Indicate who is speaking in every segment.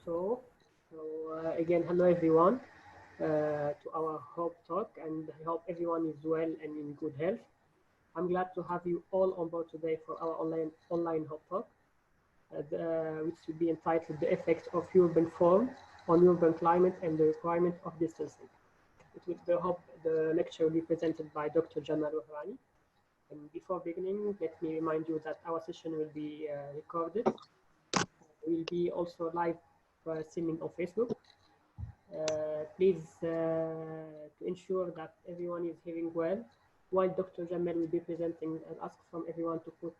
Speaker 1: So, again, hello everyone to our Hope Talk, and I hope everyone is well and in good health. I'm glad to have you all on board today for our online Hope Talk, which will be entitled "The Effects of Urban Form on Urban Climate and the Requirement of Distancing." The lecture will be presented by Dr. Djamel Ouahrani. And before beginning, let me remind you that our session will be recorded. Will be also live streaming on Facebook. Please, to ensure that everyone is hearing well, while Dr. Djamel will be presenting, and ask from everyone to put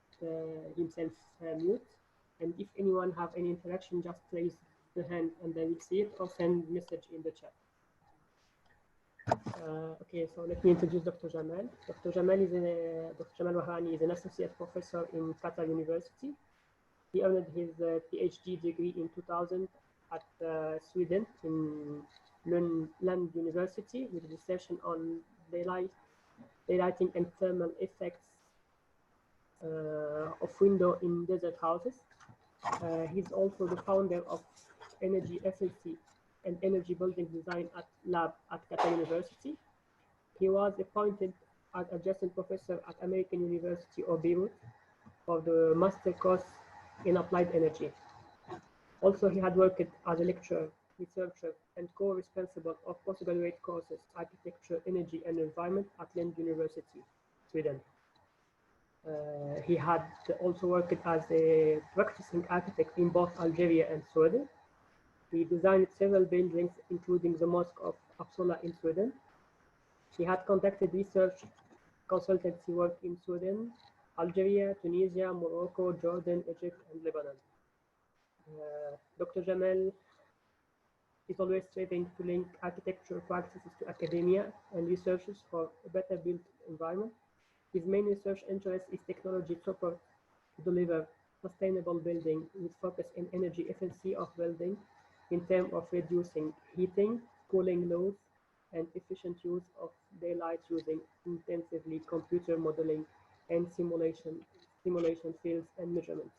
Speaker 1: himself mute. And if anyone have any interaction, just raise the hand and I will see it, or send message in the chat. Okay, so let me introduce Dr. Djamel. Dr. Djamel Ouahrani is an associate professor in Qatar University. He earned his PhD degree in 2000 at Sweden in Lund University with dissertation on daylighting and thermal effects of window in desert houses. He's also the founder of energy efficiency and energy building design lab at Qatar University. He was appointed as adjunct professor at American University of Beirut for the master course in applied energy. Also, he had worked as a lecturer, researcher, and co-responsible of postgraduate courses, architecture, energy, and environment at Lund University, Sweden. He had also worked as a practicing architect in both Algeria and Sweden. He designed several buildings, including the Mosque of Uppsala in Sweden. He had conducted research consultancy work in Sweden, Algeria, Tunisia, Morocco, Jordan, Egypt, and Lebanon. Dr. Djamel is always striving to link architecture practices to academia and researches for a better built environment. His main research interest is technology support to deliver sustainable building with focus on energy efficiency of building in terms of reducing heating, cooling loads, and efficient use of daylight using intensively computer modeling and simulation fields and measurements.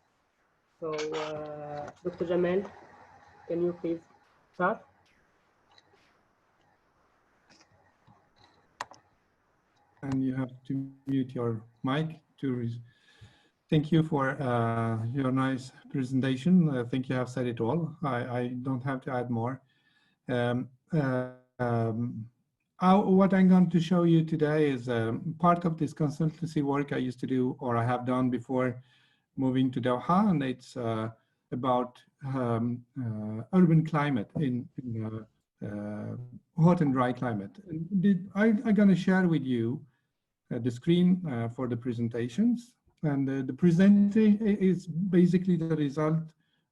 Speaker 1: So, Dr. Djamel, can you please start?
Speaker 2: And you have to mute your mic to. Thank you for your nice presentation. I think you have said it all. I don't have to add more. What I'm going to show you today is part of this consultancy work I used to do, or I have done before moving to Doha, and it's about urban climate in hot and dry climate. I'm going to share with you the screen for the presentations, and the presenting is basically the result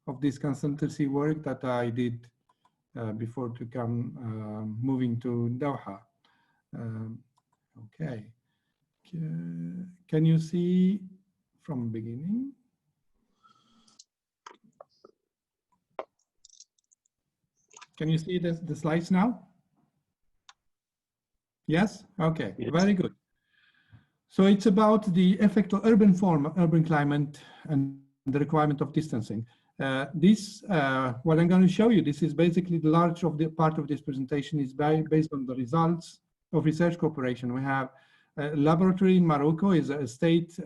Speaker 2: of this consultancy work that I did before to come moving to Doha. Okay, can you see from beginning? Can you see the slides now? Yes? Okay, yes. Very good. So it's about the effect of urban form, urban climate, and the requirement of distancing. What I'm going to show you, this is basically the large of the part of this presentation is based on the results of research cooperation. We have a laboratory in Morocco, is a state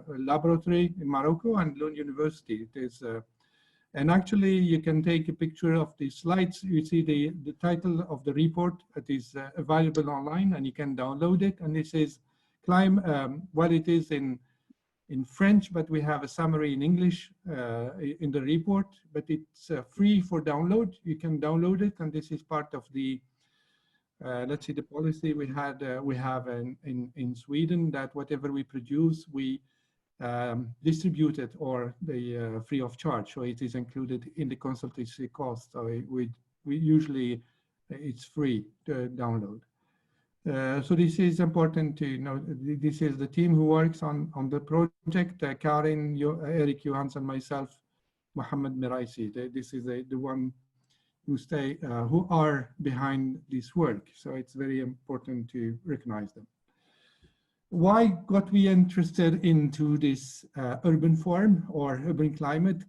Speaker 2: laboratory in Morocco, and Lund University. It is, and actually you can take a picture of the slides. You see the title of the report. It is available online and you can download it. And this is well, it is in French, but we have a summary in English in the report, but it's free for download. You can download it, and this is part of the, let's see, the policy we have in Sweden, that whatever we produce, we distribute it or the free of charge. So it is included in the consultancy cost. So we usually, it's free to download. So this is important to know. This is the team who works on the project, Karin, Eric Johansson, myself, Mohammed Miraisi. This is the one who are behind this work. So it's very important to recognize them. Why got we interested into this urban form or urban climate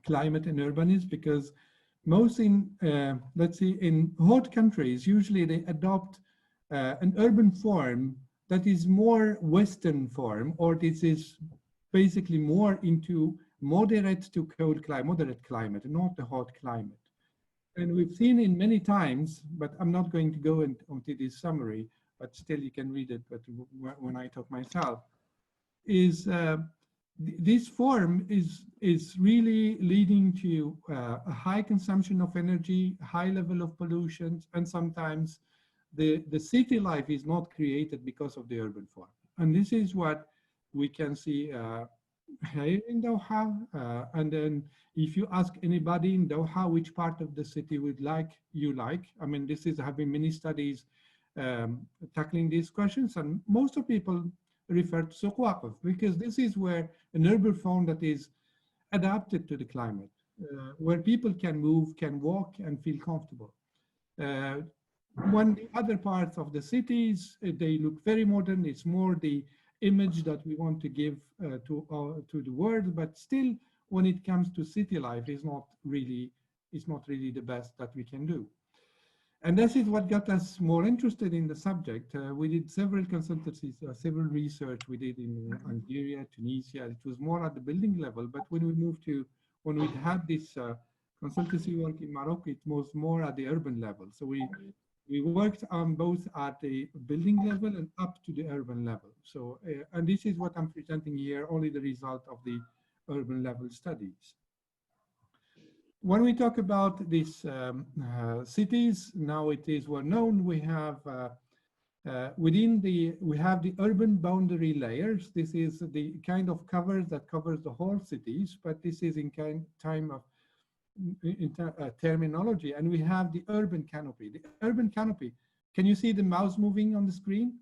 Speaker 2: and urbanism? Because most in, let's see, in hot countries, usually they adopt an urban form that is more Western form, or this is basically more into moderate to cold climate, moderate climate, not the hot climate. And we've seen in many times, but I'm not going to go into this summary, but still you can read it, but when I talk myself, is this form is really leading to a high consumption of energy, high level of pollution, and sometimes the city life is not created because of the urban form. And this is what we can see here in Doha. And then if you ask anybody in Doha which part of the city would you like, I mean, this is having many studies tackling these questions, and most of people refer to Souq Waqf because this is where an urban form that is adapted to the climate, where people can move, can walk, and feel comfortable. When the other parts of the cities, they look very modern. It's more the image that we want to give to the world, but still, when it comes to city life, it's not really the best that we can do. And this is what got us more interested in the subject. We did several consultancies, several research we did in Algeria, Tunisia. It was more at the building level, but when we had this consultancy work in Morocco, it was more at the urban level. So we worked on both at the building level and up to the urban level. So, and this is what I'm presenting here, only the result of the urban level studies. When we talk about these cities, now it is well known, we have we have the urban boundary layers. This is the kind of cover that covers the whole cities, but this is in terminology. And we have the urban canopy. The urban canopy, can you see the mouse moving on the screen?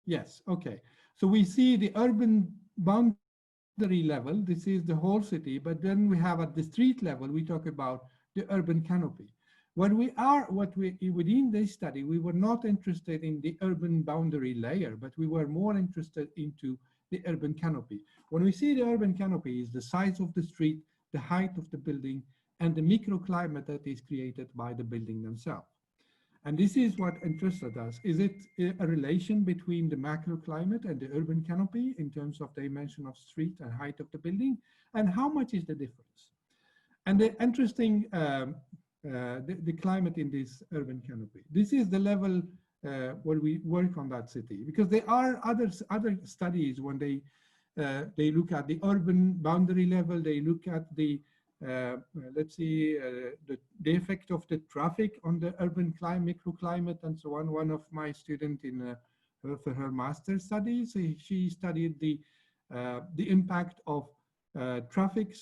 Speaker 2: Yes, okay. So we see the urban boundary level, this is the whole city, but then we have at the street level, we talk about the urban canopy. Within this study, we were not interested in the urban boundary layer, but we were more interested into the urban canopy. When we see the urban canopy is the size of the street, the height of the building, and the microclimate that is created by the building themselves. And this is what interested us. Is it a relation between the macroclimate and the urban canopy in terms of dimension of street and height of the building? And how much is the difference? And the interesting, the climate in this urban canopy. This is the level where we work on that city, because there are other studies when they look at the urban boundary level, they look at the let's see, the effect of the traffic on the urban climate, microclimate, and so on. One of my students for her master's studies, she studied the impact of traffic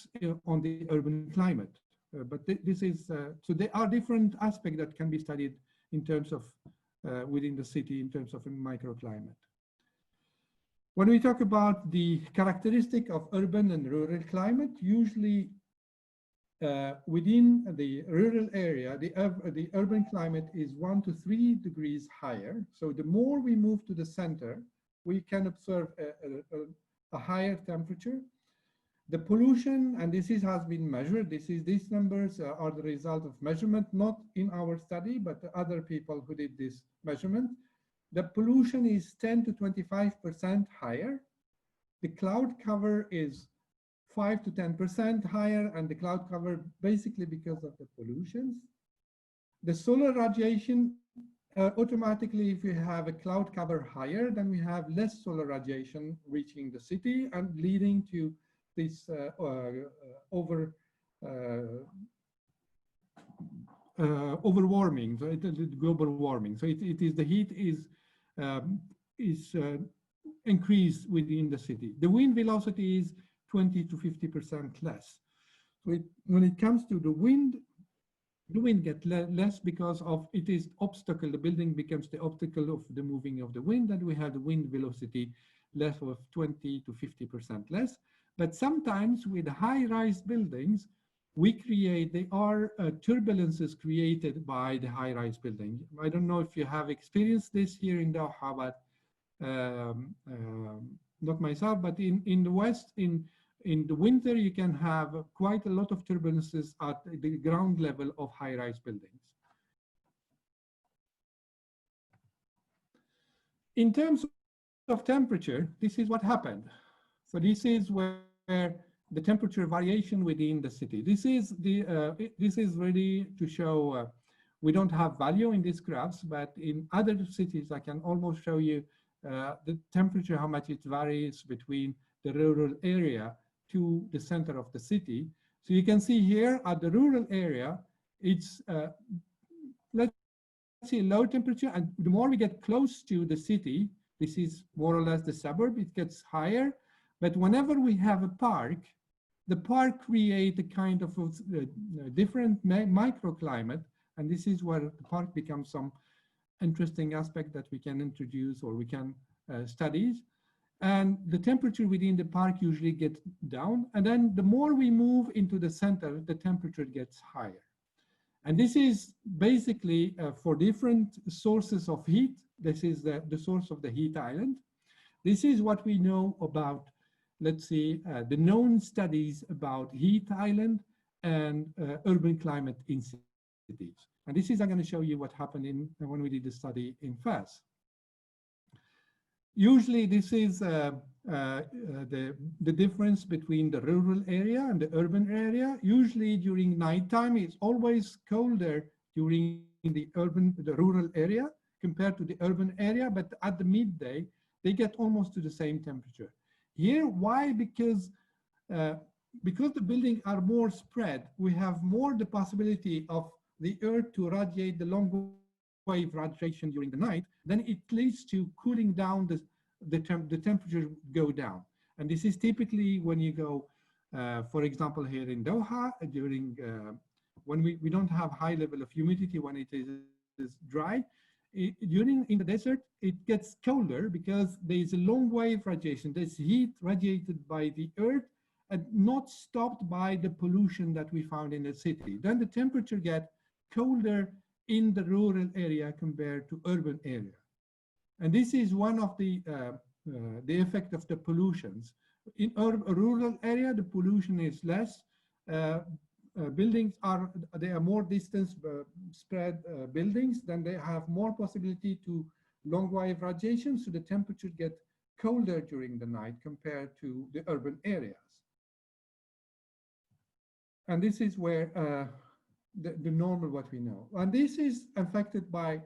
Speaker 2: on the urban climate. But this is, so there are different aspects that can be studied in terms of within the city, in terms of a microclimate. When we talk about the characteristic of urban and rural climate, usually within the rural area, the urban climate is 1 to 3 degrees higher. So the more we move to the center, we can observe a higher temperature. The pollution, and this has been measured, these numbers are the result of measurement, not in our study, but other people who did this measurement. The pollution is 10 to 25% higher. The cloud cover is 5 to 10% higher, and the cloud cover basically because of the pollutions. The solar radiation, automatically, if we have a cloud cover higher, then we have less solar radiation reaching the city and leading to this overwarming, so global warming. So it is the heat is increased within the city. The wind velocity is 20 to 50% less. So when it comes to the wind gets less because of it is obstacle. The building becomes the obstacle of the moving of the wind, and we have the wind velocity less of 20 to 50% less. But sometimes with high-rise buildings, there are turbulences created by the high-rise building. I don't know if you have experienced this here in Doha, but not myself, but in the West, in in the winter, you can have quite a lot of turbulences at the ground level of high-rise buildings. In terms of temperature, this is what happened. So this is where the temperature variation within the city. This is really to show, we don't have value in these graphs, but in other cities, I can almost show you the temperature, how much it varies between the rural area to the center of the city. So you can see here at the rural area, it's, let's see, low temperature, and the more we get close to the city, this is more or less the suburb, it gets higher. But whenever we have a park, the park creates a kind of different microclimate, and this is where the park becomes some interesting aspect that we can introduce or we can study. And the temperature within the park usually gets down, and then the more we move into the center, the temperature gets higher. And this is basically for different sources of heat. This is the source of the heat island. This is what we know about, let's see, the known studies about heat island and urban climate in cities. And this is, I'm going to show you what happened when we did the study in Fez. Usually this is the difference between the rural area and the urban area. Usually during nighttime, it's always colder during the rural area compared to the urban area, but at the midday, they get almost to the same temperature. Here, why? Because the buildings are more spread, we have more the possibility of the earth to radiate the long wave radiation during the night, then it leads to cooling down, the temperature go down. And this is typically when you go, for example, here in Doha, during when we don't have high level of humidity, when it is dry, in the desert, it gets colder because there is a long wave radiation. There's heat radiated by the earth and not stopped by the pollution that we found in the city. Then the temperature gets colder in the rural area compared to urban area. And this is one of the effect of the pollutions. In a rural area, the pollution is less. Buildings they are more distance spread buildings, then they have more possibility to long wave radiation, so the temperature get colder during the night compared to the urban areas. And this is where the normal what we know. And this is affected by,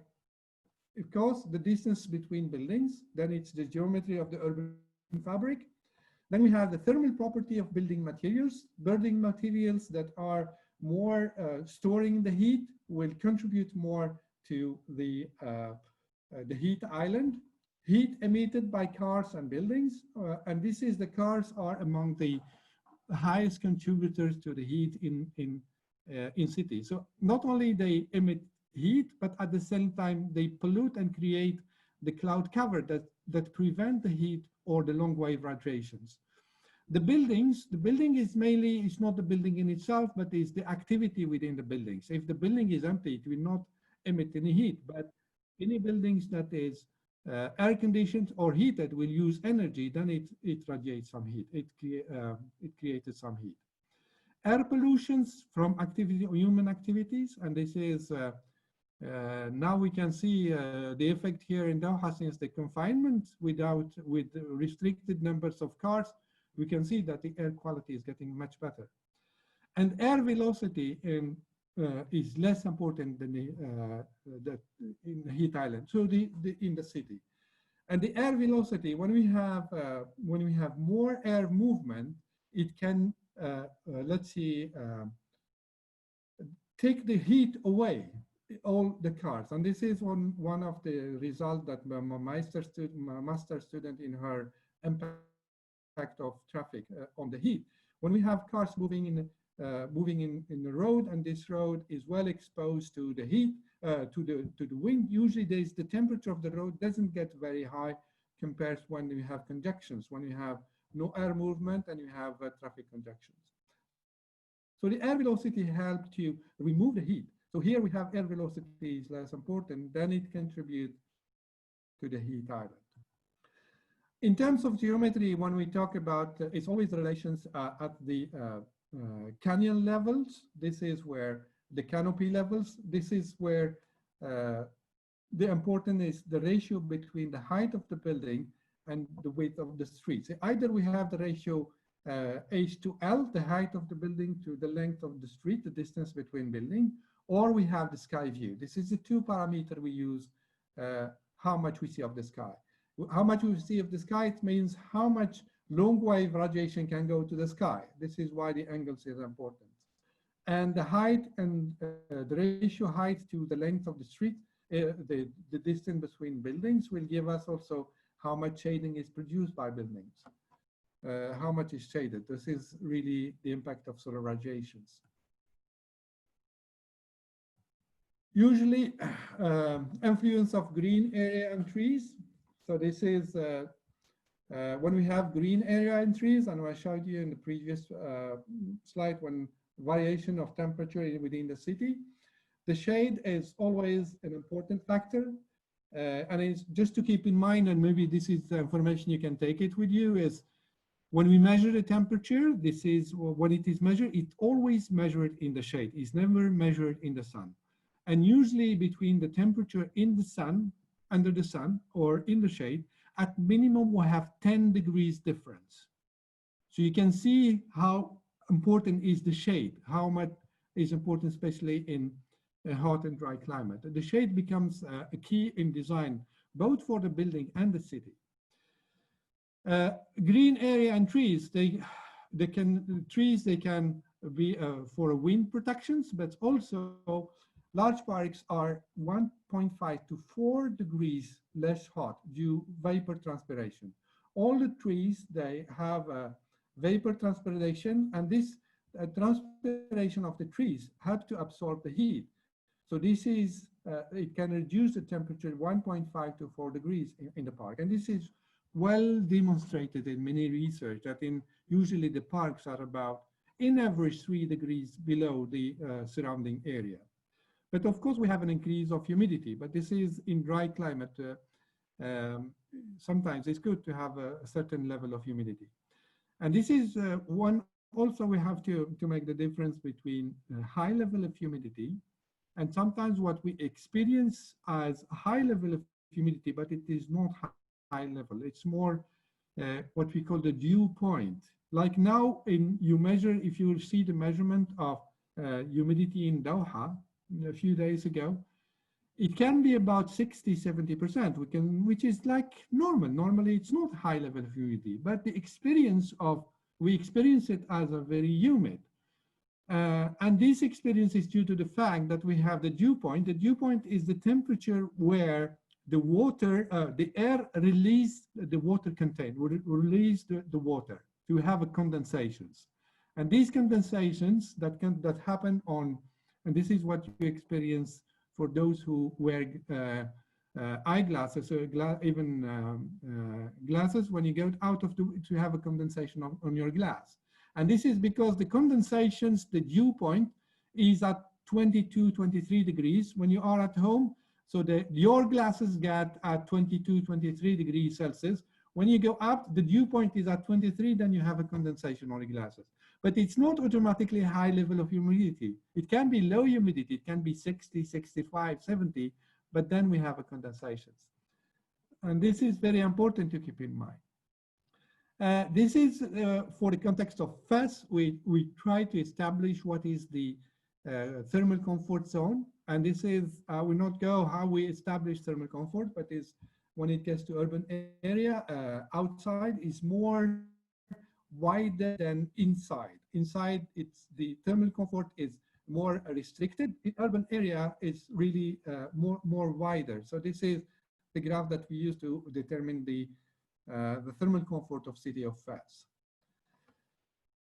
Speaker 2: of course, the distance between buildings, then it's the geometry of the urban fabric. Then we have the thermal property of building materials. Building materials that are more storing the heat will contribute more to the heat island. Heat emitted by cars and buildings, and this is the cars are among the highest contributors to the heat in cities. So not only they emit heat, but at the same time they pollute and create the cloud cover that prevent the heat or the long wave radiations. The building is mainly, it's not the building in itself, but it's the activity within the buildings. If the building is empty, it will not emit any heat, but any buildings that is air conditioned or heated will use energy, then it radiates some heat, it created some heat. Air pollutions from activity or human activities, and this is now we can see the effect here in Doha since the confinement with restricted numbers of cars, we can see that the air quality is getting much better. And air velocity is less important than in the heat island, so in the city. And the air velocity, when we have more air movement, it can, let's see, take the heat away, all the cars. And this is one of the results that my master student in her impact of traffic on the heat. When we have cars moving in the road, and this road is well exposed to the heat, to the wind, usually the temperature of the road doesn't get very high compared to when we have conjunctions, when we have no air movement and you have traffic conjunctions. So the air velocity helps to remove the heat. So here we have air velocity is less important, then it contributes to the heat island. In terms of geometry, when we talk about, it's always relations at the canyon levels. This is where the canopy levels, this is where the important is the ratio between the height of the building and the width of the street. So either we have the ratio H to L, the height of the building to the length of the street, the distance between building, or we have the sky view. This is the two parameter we use, how much we see of the sky. How much we see of the sky, it means how much long wave radiation can go to the sky. This is why the angles is important. And the height and the ratio height to the length of the street, the distance between buildings will give us also how much shading is produced by buildings. How much is shaded. This is really the impact of solar radiations. Usually, influence of green area and trees. So this is when we have green area and trees, and I showed you in the previous slide when variation of temperature within the city. The shade is always an important factor. And it's just to keep in mind, and maybe this is the information you can take it with you, is when we measure the temperature, this is when it is measured, it's always measured in the shade. It's never measured in the sun. And usually between the temperature in the sun, under the sun, or in the shade, at minimum we have 10 degrees difference. So you can see how important is the shade, how much is important, especially in a hot and dry climate. The shade becomes a key in design, both for the building and the city. Green area and trees, they can be for wind protections, but also large parks are 1.5 to 4 degrees less hot due vapor transpiration. All the trees, they have vapor transpiration, and this transpiration of the trees help to absorb the heat. So this is, it can reduce the temperature 1.5 to 4 degrees in the park. And this is well demonstrated in many research that usually the parks are about, in average, 3 degrees below the surrounding area. But of course we have an increase of humidity, but this is in dry climate. Sometimes it's good to have a certain level of humidity. And this is one, also we have to make the difference between a high level of humidity and sometimes what we experience as a high level of humidity, but it is not high level. It's more what we call the dew point. Like now, you measure, if you see the measurement of humidity in Doha a few days ago, it can be about 60–70%, which is like normal. Normally, it's not high level of humidity, but the experience of, we experience it as a very humid. And this experience is due to the fact that we have the dew point. The dew point is the temperature where the water, the air release the water contained, release the water to have a condensations. And these condensations that happen on, and this is what you experience for those who wear eyeglasses or glasses, when you go out of to have a condensation on your glass. And this is because the condensations, the dew point is at 22–23 degrees when you are at home. So your glasses get at 22–23 degrees Celsius. When you go up, the dew point is at 23, then you have a condensation on the glasses. But it's not automatically a high level of humidity. It can be low humidity, it can be 60, 65, 70, but then we have a condensations. And this is very important to keep in mind. This is for the context of FES, we try to establish what is the thermal comfort zone. And this is, I will not go how we establish thermal comfort, but is when it gets to urban area, outside is more wider than inside. Inside, it's the thermal comfort is more restricted. In urban area, it's really more wider. So this is the graph that we use to determine the thermal comfort of city of Fez.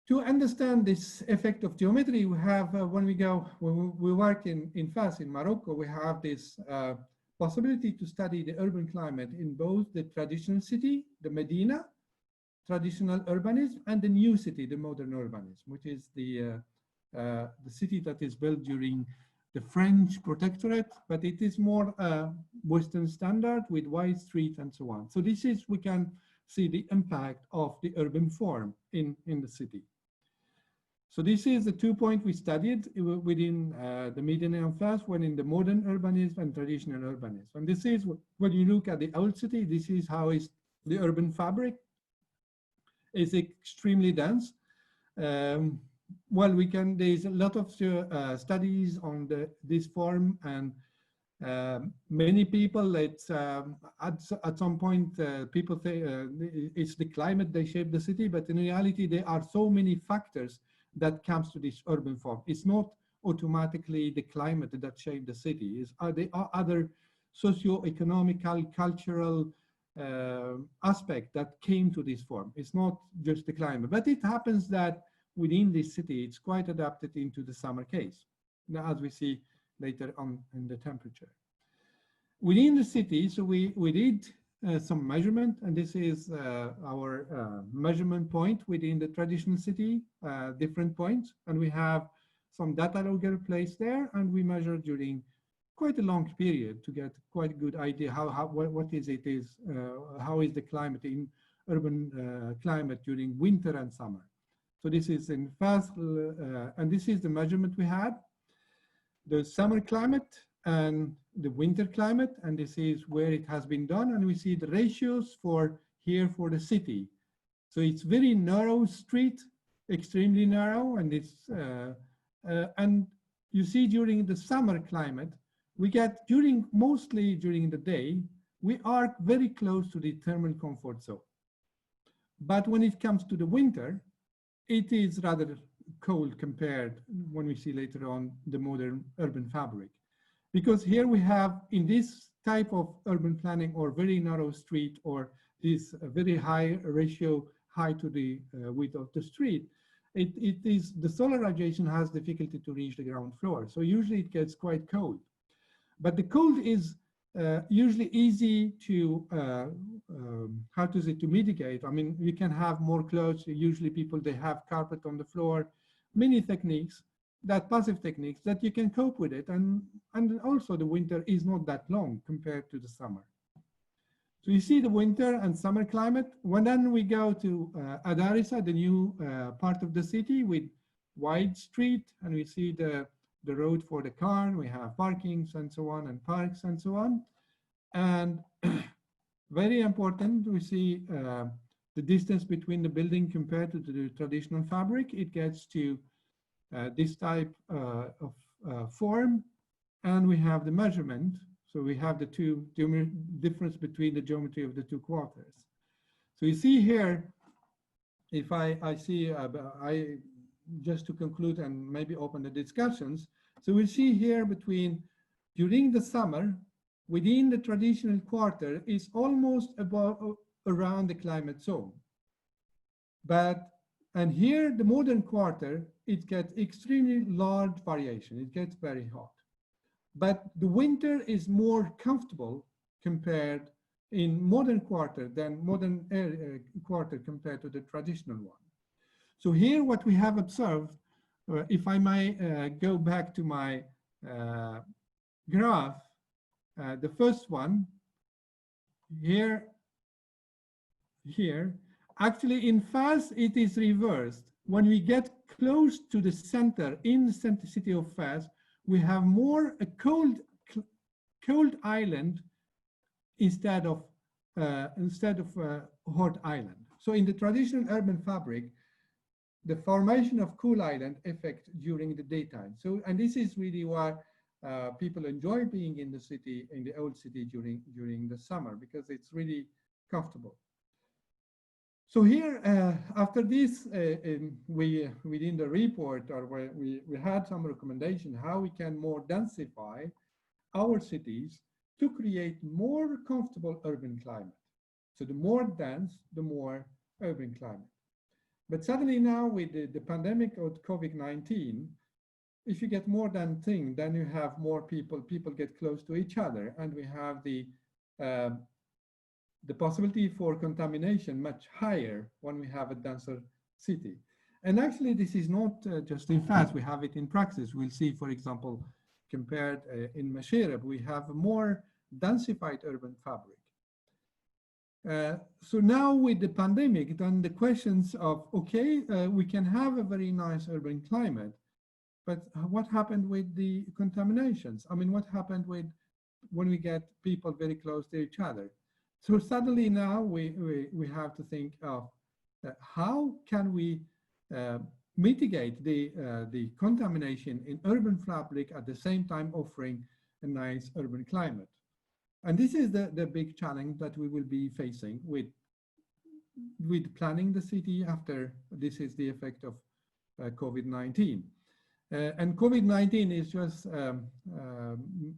Speaker 2: To understand this effect of geometry, we have, when we work in Fez, in Morocco, we have this possibility to study the urban climate in both the traditional city, the Medina, traditional urbanism, and the new city, the modern urbanism, which is the city that is built during the French protectorate, but it is more Western standard with wide street and so on. So this is, we can see the impact of the urban form in the city. So this is the 2 points we studied within the median and fast, one in the modern urbanism and traditional urbanism. And this is when you look at the old city, this is how is the urban fabric is extremely dense. Well, there's a lot of studies on this form, and many people, it's at some point people say it's the climate they shape the city, but in reality there are so many factors that comes to this urban form. It's not automatically the climate that shape the city. There are other socio-economical, cultural aspect that came to this form. It's not just the climate, but it happens that within this city, it's quite adapted into the summer case, now, as we see later on in the temperature. Within the city, so we did some measurement, and this is our measurement point within the traditional city, different points, and we have some data logger placed there, and we measure during quite a long period to get quite a good idea what is how is the climate in urban climate during winter and summer. So this is in fast, and this is the measurement we had, the summer climate and the winter climate, and this is where it has been done, and we see the ratios for here for the city. So it's very narrow street, extremely narrow, and it's and you see during the summer climate, we get mostly during the day, we are very close to the thermal comfort zone. But when it comes to the winter, it is rather cold compared when we see later on the modern urban fabric. Because here we have in this type of urban planning or very narrow street or this very high ratio high to the width of the street, it is the solar radiation has difficulty to reach the ground floor. So usually it gets quite cold. But the cold is usually easy to, how to say, to mitigate. I mean, you can have more clothes. Usually people, they have carpet on the floor, many techniques, that passive techniques that you can cope with it. And also the winter is not that long compared to the summer. So you see the winter and summer climate. When then we go to Adarisa, the new part of the city with wide street, and we see the road for the car, we have parkings and so on, and parks and so on. And very important, we see the distance between the building compared to the traditional fabric. It gets to this type of form, and we have the measurement. So we have the difference between the geometry of the two quarters. So you see here, if I see, just to conclude and maybe open the discussions. So we see here during the summer, within the traditional quarter is almost around the climate zone. And here, the modern quarter, it gets extremely large variation. It gets very hot. But the winter is more comfortable compared in modern quarter than modern quarter compared to the traditional one. So here what we have observed, if I may go back to my graph, the first one, here, actually in Fez it is reversed. When we get close to the center, in the center city of Fez, we have more a cold island instead of hot island. So in the traditional urban fabric, the formation of cool island affect during the daytime. So, and this is really why people enjoy being in the city, in the old city during the summer, because it's really comfortable. So here, after this, within the report, or where we had some recommendation how we can more densify our cities to create more comfortable urban climate. So the more dense, the more urban climate. But suddenly now with the pandemic of COVID-19, if you get more than thing, then you have more people get close to each other, and we have the possibility for contamination much higher when we have a denser city. And actually this is not just in Fez, we have it in practice. We'll see, for example, compared in Masharab, we have a more densified urban fabric. So now with the pandemic, then the questions of, okay, we can have a very nice urban climate, but what happened with the contaminations? I mean, what happened with when we get people very close to each other? So suddenly now we have to think of how can we mitigate the contamination in urban fabric at the same time offering a nice urban climate. And this is the big challenge that we will be facing with planning the city after this is the effect of COVID-19. And COVID-19 is just,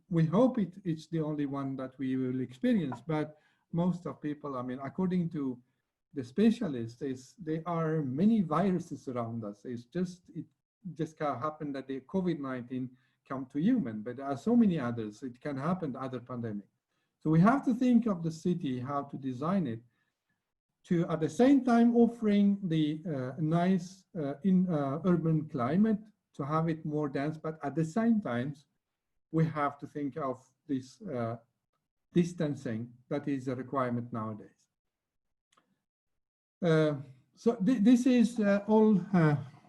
Speaker 2: we hope it's the only one that we will experience, but most of people, I mean, according to the specialists, there are many viruses around us. It just can happen that the COVID-19 come to human, but there are so many others. It can happen to other pandemics. So we have to think of the city, how to design it to, at the same time, offering the nice urban climate, to have it more dense, but at the same time, we have to think of this distancing that is a requirement nowadays. So this is all,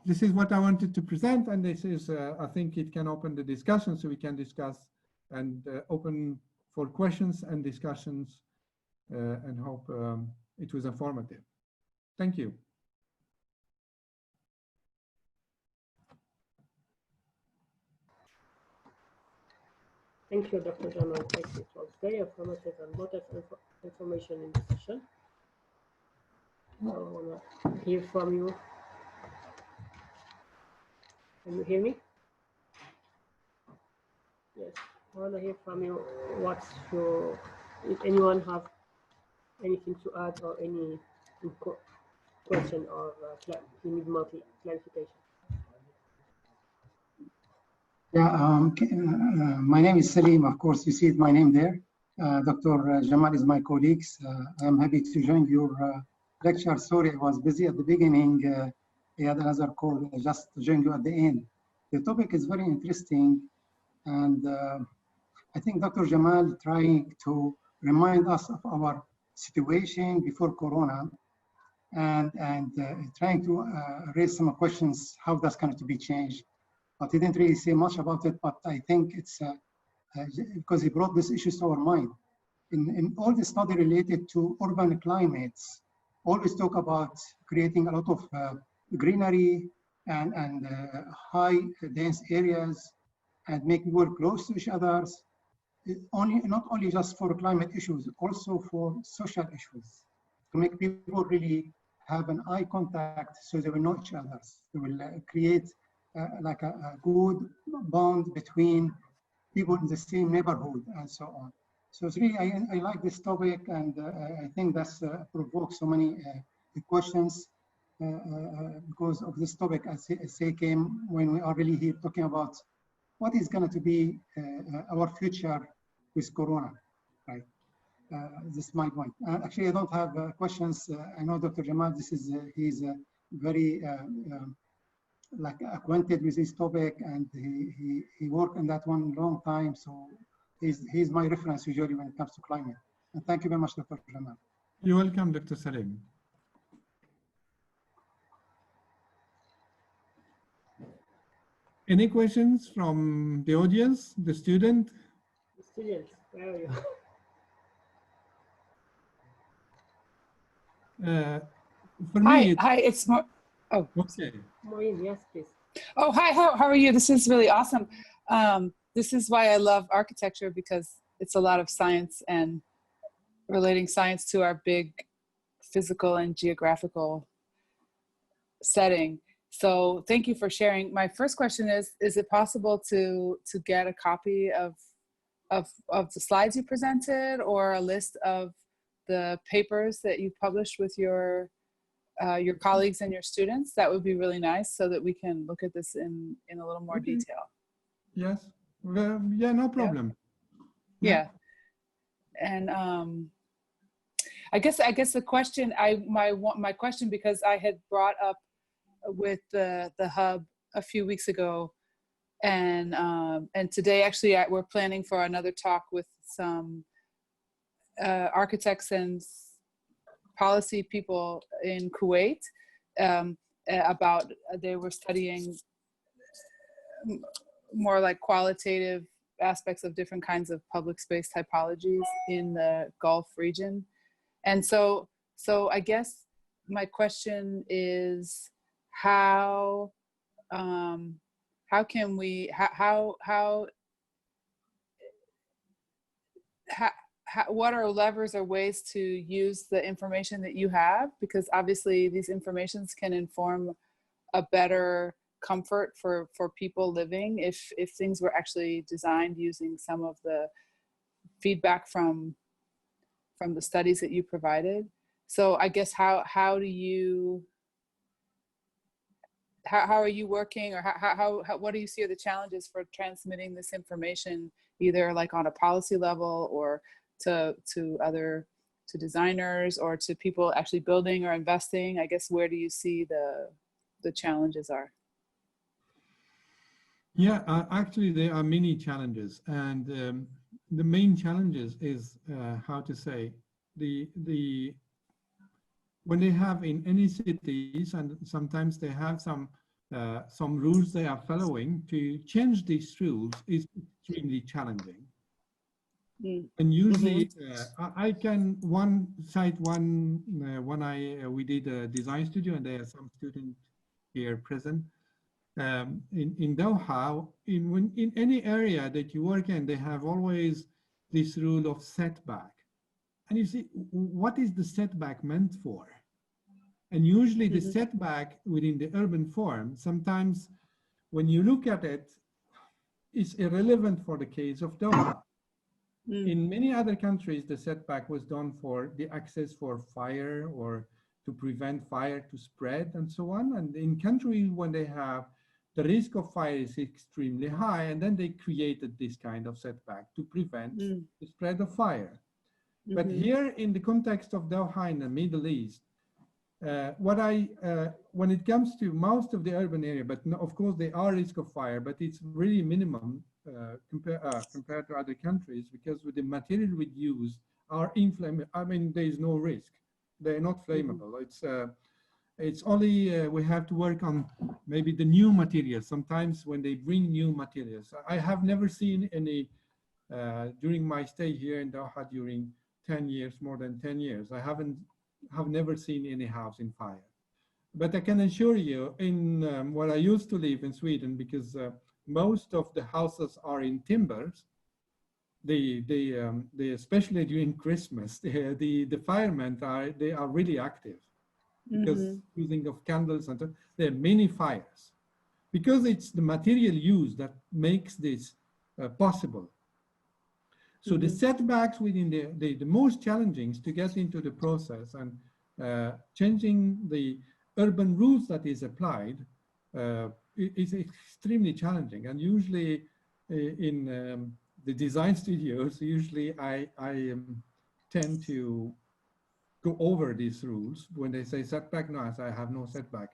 Speaker 2: this is what I wanted to present, and this is, I think it can open the discussion, so we can discuss and open for questions and discussions, and hope it was informative. Thank you.
Speaker 1: Thank you, Dr. Djamel. Thank you. It was very informative and a lot of information in this session. I want to hear from you. Can you hear me? Yes. I want to hear from you. What's your, if anyone have anything to add or any question or you need more clarification?
Speaker 3: Yeah, my name is Salim. Of course, you see my name there. Dr. Jamal is my colleague. I'm happy to join your lecture. Sorry, I was busy at the beginning. I had another call. I just joined you at the end. The topic is very interesting. And I think Dr. Jamal trying to remind us of our situation before Corona and trying to raise some questions, how that's going to be changed. But he didn't really say much about it, but I think it's because he brought these issues to our mind. In all the study related to urban climates, always talk about creating a lot of greenery and high dense areas and make people close to each other. Not only just for climate issues, also for social issues, to make people really have an eye contact so they will know each other. They will create like a good bond between people in the same neighborhood and so on. So it's really, I like this topic, and I think that's provoked so many questions because of this topic, as I say, came when we are really here talking about what is going to be our future with Corona, right? This is my point. Actually, I don't have questions. I know Dr. Jamal, he's very like acquainted with this topic, and he worked in that one long time. So he's my reference usually when it comes to climate. And thank you very much, Dr. Jamal.
Speaker 2: You're welcome, Dr. Salim. Any questions from the audience, the student?
Speaker 1: The students, where are you?
Speaker 2: For me,
Speaker 4: hi, it's more. Oh,
Speaker 2: okay.
Speaker 1: Maureen, yes, please.
Speaker 4: Oh, hi. How are you? This is really awesome. This is why I love architecture, because it's a lot of science and relating science to our big physical and geographical setting. So thank you for sharing. My first question is it possible to get a copy of the slides you presented, or a list of the papers that you published with your colleagues and your students? That would be really nice, so that we can look at this in a little more detail.
Speaker 2: Yes. Yeah, no problem.
Speaker 4: Yeah. And I guess the question, my question, because I had brought up with the hub a few weeks ago, and today actually we're planning for another talk with some architects and policy people in Kuwait about, they were studying more like qualitative aspects of different kinds of public space typologies in the Gulf region. And so I guess my question is, how can we, what are levers or ways to use the information that you have? Because obviously these informations can inform a better comfort for people living if things were actually designed using some of the feedback from the studies that you provided. So I guess how are you working, or how what do you see are the challenges for transmitting this information, either like on a policy level or to designers or to people actually building or investing? I guess where do you see the challenges are?
Speaker 2: Yeah, actually there are many challenges, and the main challenges is how to say, when they have in any cities, and sometimes they have some rules they are following, to change these rules is extremely challenging. And usually I can we did a design studio, and there are some students here present. In Doha, in any area that you work in, they have always this rule of setback. And you see, what is the setback meant for? And usually the setback within the urban form, sometimes when you look at it, is irrelevant for the case of Doha. In many other countries, the setback was done for the access for fire or to prevent fire to spread and so on. And in countries when they have the risk of fire is extremely high, and then they created this kind of setback to prevent the spread of fire. But here in the context of Doha in the Middle East, when it comes to most of the urban area, but no, of course there are risk of fire, but it's really minimum compared to other countries, because with the material we use are inflammable. I mean, there is no risk. They're not flammable. It's only we have to work on maybe the new materials. Sometimes when they bring new materials, I have never seen any during my stay here in Doha during 10 years, more than 10 years. I have never seen any house in fire. But I can assure you, in where I used to live in Sweden, because most of the houses are in timbers, they especially during Christmas, the firemen are really active, because using of candles and there are many fires, because it's the material used that makes this possible. So the setbacks within the most challenging is to get into the process, and changing the urban rules that is applied is extremely challenging. And usually in the design studios, usually I tend to go over these rules. When they say setback, no, I have no setback,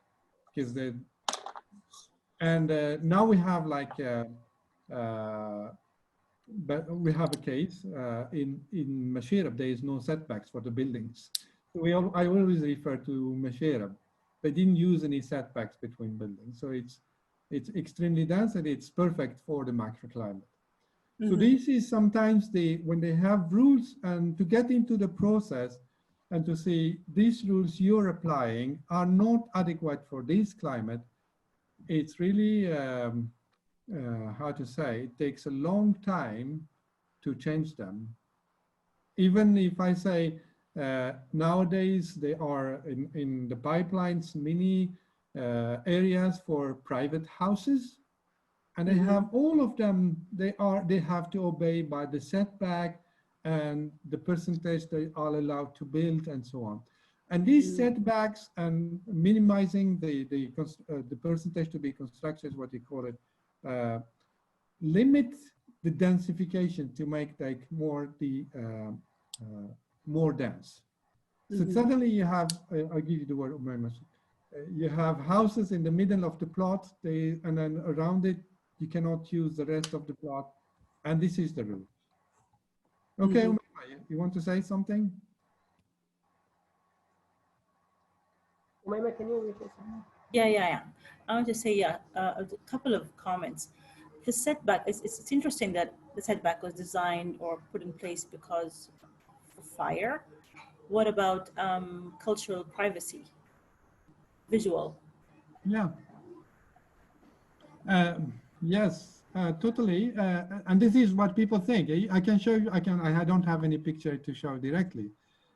Speaker 2: because they, and now we have like but we have a case in Masherab, there is no setbacks for the buildings. So I always refer to Masherab. They didn't use any setbacks between buildings. So it's extremely dense, and it's perfect for the microclimate. So this is sometimes when they have rules, and to get into the process and to see these rules you're applying are not adequate for this climate, it's really, how to say, it takes a long time to change them. Even if I say nowadays they are in the pipelines many areas for private houses, and they have all of them, they have to obey by the setback and the percentage they are allowed to build and so on. And these setbacks and minimizing the percentage to be constructed, what you call it, limit the densification to make like more dense. So suddenly you have, I'll give you the word, you have houses in the middle of the plot, and then around it, you cannot use the rest of the plot. And this is the rule. Okay, you want to say something?
Speaker 1: Umayma, can you repeat?
Speaker 5: Yeah. I want to say, a couple of comments. The setback, it's interesting that the setback was designed or put in place because of fire. What about cultural privacy, visual?
Speaker 2: Yeah. Yes, totally. And this is what people think. I can show you, I don't have any picture to show directly.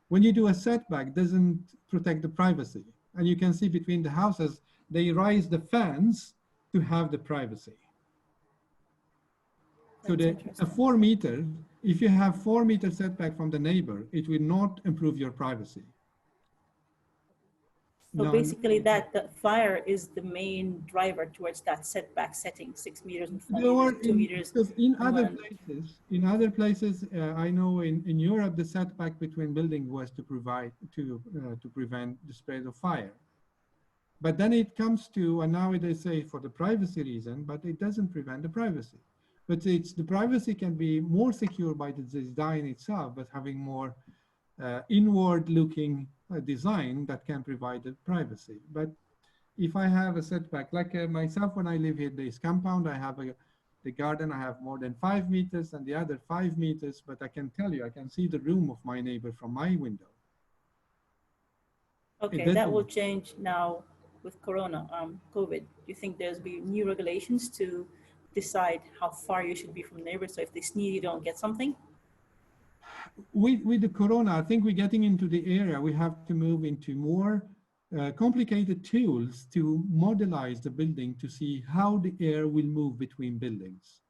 Speaker 2: When you do a setback, doesn't protect the privacy. And you can see between the houses, they raise the fence to have the privacy. So a 4 meter, if you have 4 meter setback from the neighbor, it will not improve your privacy.
Speaker 5: So basically that the fire is the main driver towards that setback setting, 6 meters and 4 meters, 2 meters.
Speaker 2: Because in other places, I know in Europe, the setback between buildings was to prevent the spread of fire. But then it comes to, and now they say for the privacy reason, but it doesn't prevent the privacy. But the privacy can be more secure by the design itself, but having more inward-looking design that can provide the privacy. But if I have a setback, like myself, when I live in this compound, I have the garden, I have more than 5 meters and the other 5 meters, but I can tell you, I can see the room of my neighbor from my window.
Speaker 5: Okay, that will change now with Corona, COVID. Do you think there's be new regulations to decide how far you should be from neighbors? So if they sneeze, you don't get something?
Speaker 2: With the Corona, I think we're getting into the area, we have to move into more complicated tools to modelize the building to see how the air will move between buildings.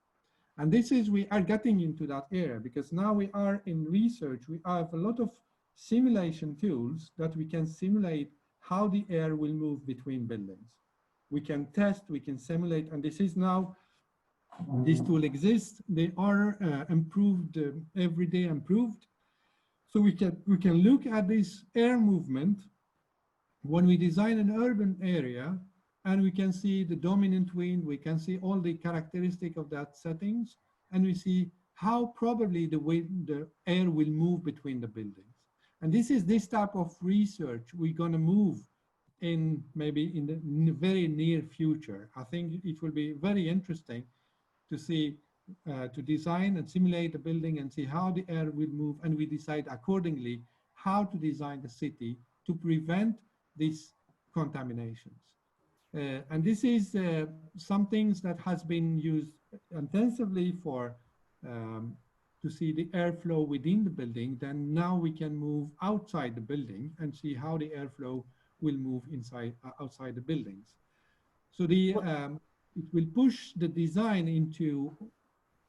Speaker 2: And this is, we are getting into that area because now we are in research, we have a lot of simulation tools that we can simulate how the air will move between buildings. We can test, we can simulate, and this is now, this tool exists, they are improved, every day improved. So we can look at this air movement when we design an urban area, and we can see the dominant wind, we can see all the characteristics of that settings, and we see how probably the air will move between the buildings. And this is this type of research we're gonna move in maybe in the very near future. I think it will be very interesting to see, to design and simulate the building and see how the air will move, and we decide accordingly how to design the city to prevent these contaminations. And this is some things that has been used intensively for to see the airflow within the building. Then now we can move outside the building and see how the airflow will move inside outside the buildings. So the it will push the design into,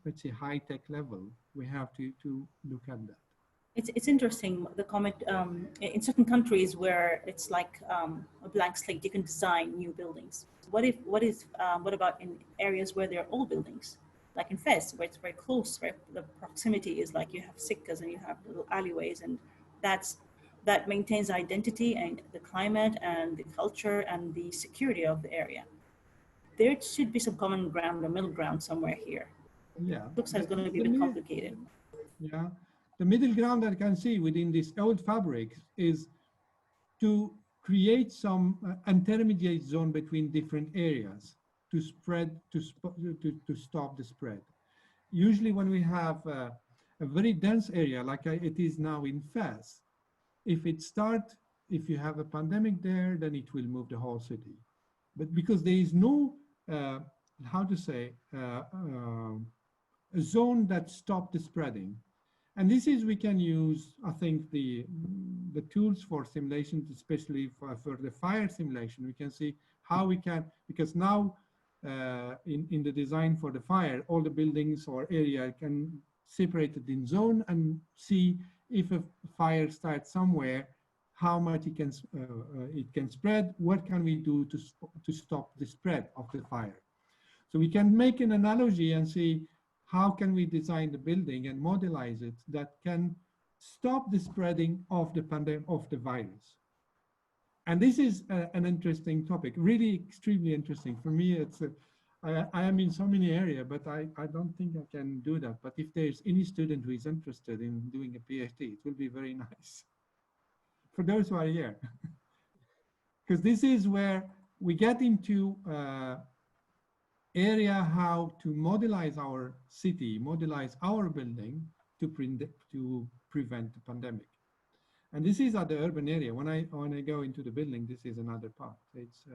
Speaker 2: let's say, high-tech level. We have to look at that.
Speaker 5: It's interesting, the comment, in certain countries where it's like a blank slate, you can design new buildings. What about in areas where there are old buildings, like in Fez, where it's very close, where the proximity is like you have sikkas and you have little alleyways, and that maintains identity and the climate and the culture and the security of the area. There should be some common ground, a middle ground somewhere here.
Speaker 2: Yeah.
Speaker 5: Looks like it's going to be a bit complicated.
Speaker 2: Yeah. The middle ground that I can see within this old fabric is to create some intermediate zone between different areas to stop the spread. Usually when we have a very dense area like it is now in Fez, if you have a pandemic there, then it will move the whole city. But because there is no, how to say, a zone that stops the spreading. And this is, we can use, I think, the tools for simulations, especially for the fire simulation. We can see how we can, because now in the design for the fire, all the buildings or area can separate it in zone and see if a fire starts somewhere, how much it can spread, what can we do to stop the spread of the fire. So we can make an analogy and see how can we design the building and modelize it that can stop the spreading of the pandemic, of the virus. And this is an interesting topic, really extremely interesting. For me, it's I am in so many areas, but I don't think I can do that. But if there's any student who is interested in doing a PhD, it will be very nice for those who are here. because this is where we get into area how to modelize our city, modelize our building to prevent the pandemic. And this is at the urban area. When I go into the building, this is another part. It's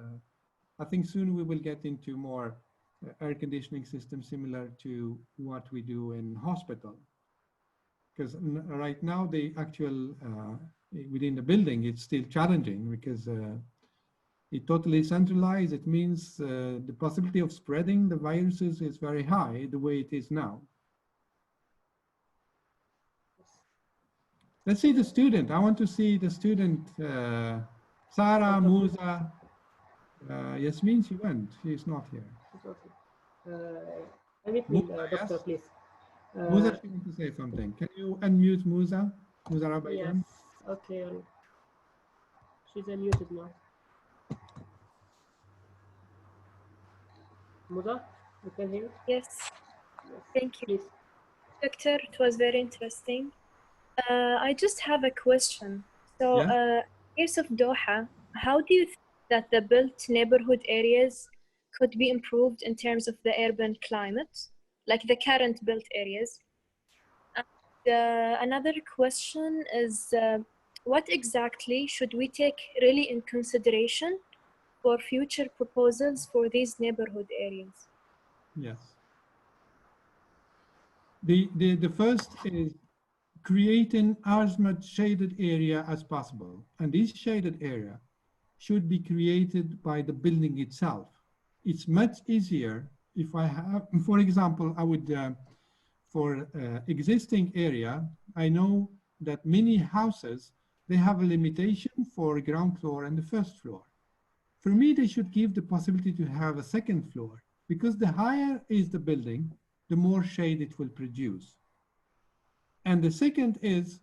Speaker 2: I think soon we will get into more air conditioning system similar to what we do in hospital. Because right now the actual within the building, it's still challenging because it totally centralized. It means the possibility of spreading the viruses is very high the way it is now. Let's see the student. I want to see the student. Sarah, Musa, Yasmin, she went. She's not here.
Speaker 1: Permit me, doctor, please.
Speaker 2: Musa, she wants to say something. Can you unmute Musa? Musa Rabayyan?
Speaker 1: Yes, okay. She's unmuted now. Musa, you can hear?
Speaker 6: Yes, thank you.
Speaker 1: Please.
Speaker 6: Doctor, it was very interesting. I just have a question. So, in case of Doha, how do you think that the built neighborhood areas could be improved in terms of the urban climate, like the current built areas? And, another question is, what exactly should we take really in consideration for future proposals for these neighborhood areas?
Speaker 2: Yes. The first is creating as much shaded area as possible. And this shaded area should be created by the building itself. It's much easier if I have, for example, I would, for existing area, I know that many houses, they have a limitation for ground floor and the first floor. For me, they should give the possibility to have a second floor, because the higher is the building, the more shade it will produce. And the second is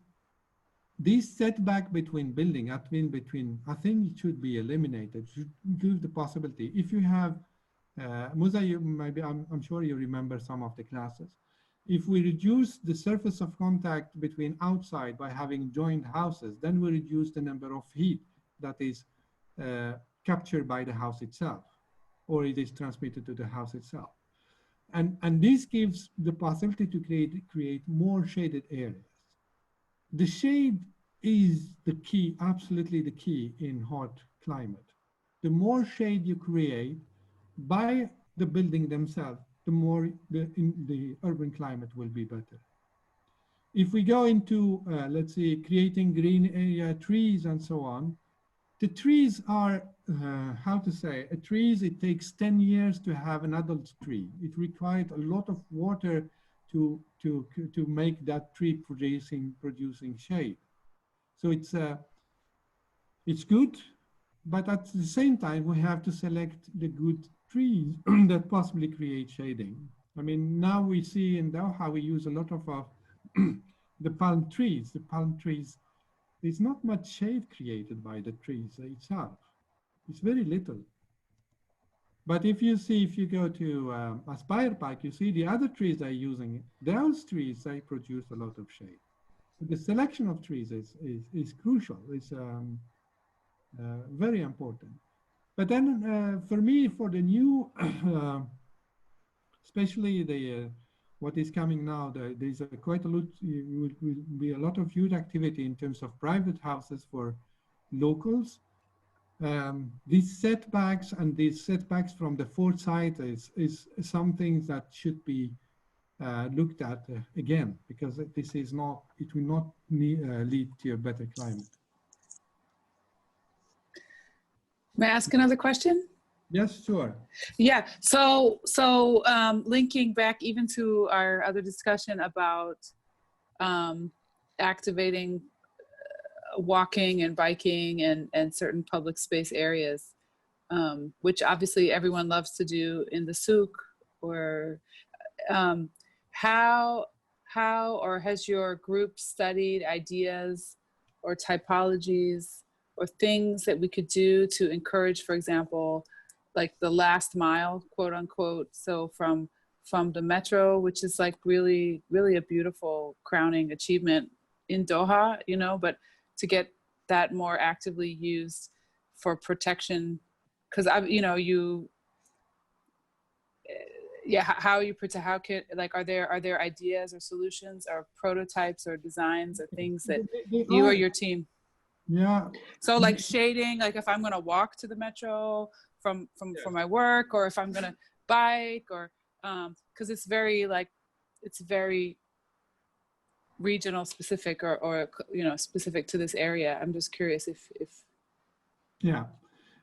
Speaker 2: this setback between building, I think it should be eliminated, should give the possibility. If you have, Musa, I'm sure you remember some of the classes. If we reduce the surface of contact between outside by having joined houses, then we reduce the number of heat that is captured by the house itself, or it is transmitted to the house itself. And this gives the possibility to create more shaded areas. The shade is the key, absolutely the key in hot climate. The more shade you create by the building themselves, the more the urban climate will be better. If we go into, let's say, creating green area, trees and so on, the trees are, how to say, trees, it takes 10 years to have an adult tree. It required a lot of water to make that tree producing shade. So it's good, but at the same time, we have to select the good trees that possibly create shading. I mean, now we see in Doha, we use a lot of the palm trees. The palm trees, there's not much shade created by the trees itself. It's very little. But if you go to Aspire Park, you see the other trees they're using, those trees, they produce a lot of shade. So the selection of trees is crucial. It's very important. But then for me, for the new, especially the what is coming now, there's quite a lot, will be a lot of huge activity in terms of private houses for locals. These setbacks and these setbacks from the fourth side is something that should be looked at again, because this is not, it will not lead to a better climate.
Speaker 4: May I ask another question?
Speaker 2: Yes, sure.
Speaker 4: Yeah, so linking back even to our other discussion about activating walking and biking and certain public space areas, which obviously everyone loves to do in the souk, or how or has your group studied ideas or typologies or things that we could do to encourage, for example, like the last mile, quote unquote, so from the metro, which is like really, really a beautiful crowning achievement in Doha, you know, but to get that more actively used for protection? Because how you protect, how can, like, are there ideas or solutions or prototypes or designs or things that you or your team?
Speaker 2: Yeah.
Speaker 4: So like shading, like if I'm going to walk to the metro from my work, or if I'm going to bike, or because it's very regional specific, or specific to this area. I'm just curious if
Speaker 2: yeah,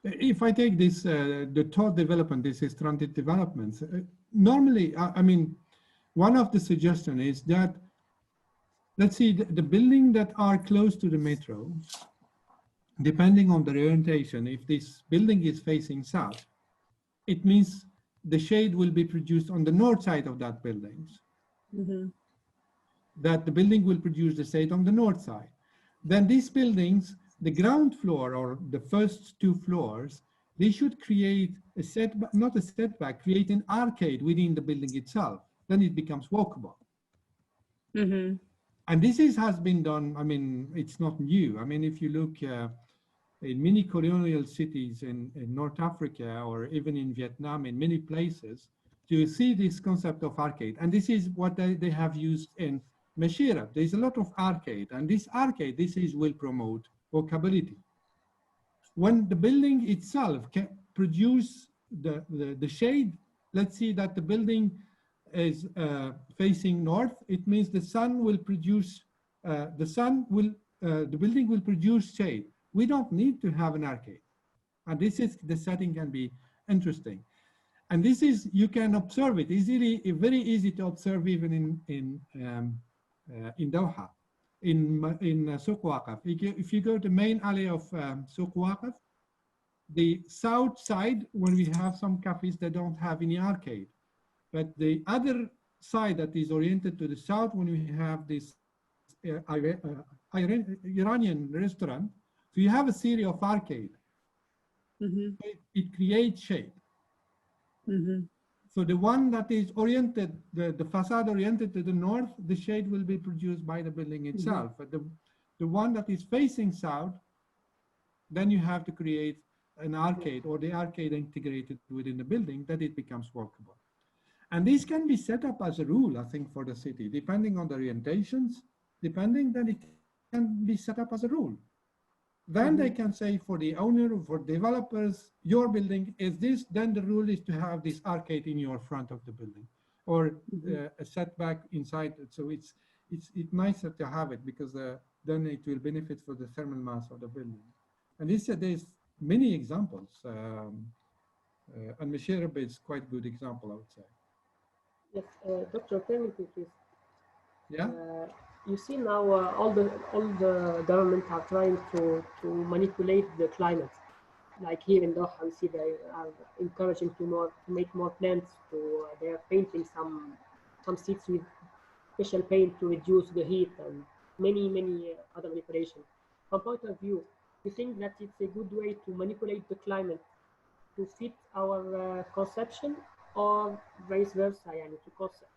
Speaker 2: if I take this the thought development, this is transit developments. Normally, I mean, one of the suggestions is that, let's see, the building that are close to the metro, depending on the orientation, if this building is facing south, it means the shade will be produced on the north side of that building.
Speaker 4: Mm-hmm.
Speaker 2: That the building will produce the shade on the north side. Then these buildings, the ground floor or the first two floors, they should create a setback, not a setback, create an arcade within the building itself. Then it becomes walkable.
Speaker 4: Mm-hmm.
Speaker 2: And this has been done, I mean, it's not new. I mean, if you look in many colonial cities in North Africa, or even in Vietnam, in many places, you see this concept of arcade. And this is what they have used in Mashira. There's a lot of arcade, and this arcade, will promote walkability. When the building itself can produce the shade, let's see that the building is facing north, it means the sun will produce, the building will produce shade. We don't need to have an arcade. And this is, the setting can be interesting. And this is, you can observe it easily, very easy to observe even in Doha, in Souq Waqaf. If you go to the main alley of Souq Waqaf, the south side, when we have some cafes that don't have any arcade, but the other side that is oriented to the south, when we have this Iranian restaurant, so you have a series of arcade.
Speaker 4: Mm-hmm.
Speaker 2: It creates shade.
Speaker 4: Mm-hmm.
Speaker 2: So the one that is oriented, the facade oriented to the north, the shade will be produced by the building itself. Mm-hmm. But the one that is facing south, then you have to create an arcade, or the arcade integrated within the building, that it becomes walkable. And this can be set up as a rule, I think, for the city, depending on the orientations, then it can be set up as a rule. Then they can say for the owner, for developers, your building is this, then the rule is to have this arcade in your front of the building, or a setback inside. So it's nicer to have it, because then it will benefit for the thermal mass of the building. And there's many examples, and Mashirab is quite a good example, I would say.
Speaker 1: Yes, Dr. Tell me please.
Speaker 2: Yeah.
Speaker 1: You see now all the governments are trying to manipulate the climate. Like here in Doha, we see they are encouraging to make more plants. They are painting some seats with special paint to reduce the heat, and many other manipulations. From point of view, you think that it's a good way to manipulate the climate to fit our conception, or vice versa,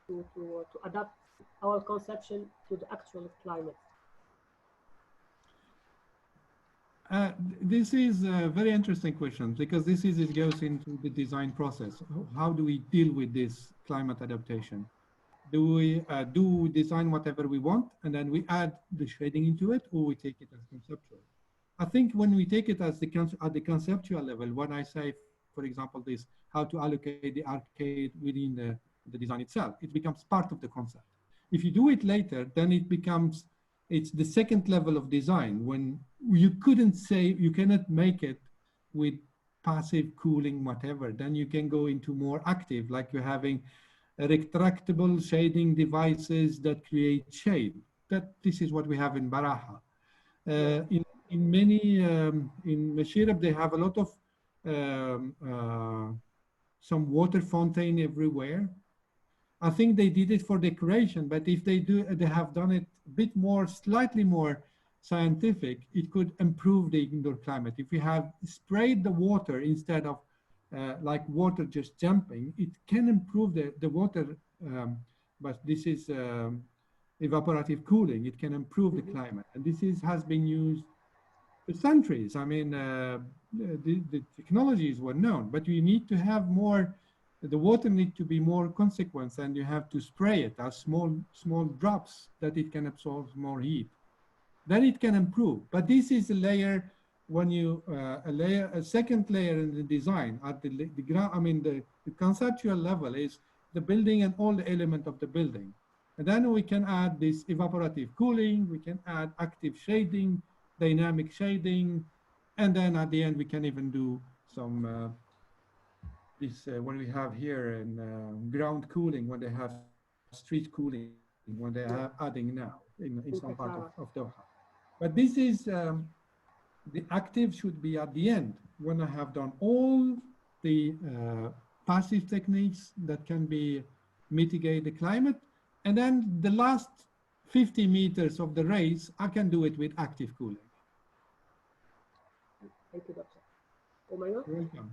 Speaker 1: to adapt our conception to the actual climate?
Speaker 2: This is a very interesting question, because it goes into the design process. How do we deal with this climate adaptation? Do we design whatever we want, and then we add the shading into it, or we take it as conceptual? I think when we take it as at the conceptual level, when I say, for example, this, how to allocate the arcade within the design itself, it becomes part of the concept. If you do it later, then it's the second level of design, when you cannot make it with passive cooling, whatever. Then you can go into more active, like you're having retractable shading devices that create shade. This is what we have in Baraha. In many, in Mashirab, they have a lot of some water fountain everywhere. I think they did it for decoration, but if they have done it a bit more, slightly more scientific, it could improve the indoor climate. If you have sprayed the water instead of like water just jumping, it can improve the water, but this is evaporative cooling. It can improve the climate, and this has been used for centuries. I mean, the technologies were known, but you need to have more, the water needs to be more consequence, and you have to spray it as small drops that it can absorb more heat. Then it can improve. But this is a layer when you, a second layer in the design at the ground, I mean, the conceptual level is the building and all the element of the building. And then we can add this evaporative cooling, we can add active shading, dynamic shading, and then at the end we can even do some, what we have here in ground cooling, when they have street cooling, when they are adding now in some part of Doha. But this is, the active should be at the end, when I have done all the passive techniques that can be mitigate the climate. And then the last 50 meters of the race, I can do it with active cooling.
Speaker 1: Thank you, Dr. Umayya?
Speaker 2: Welcome.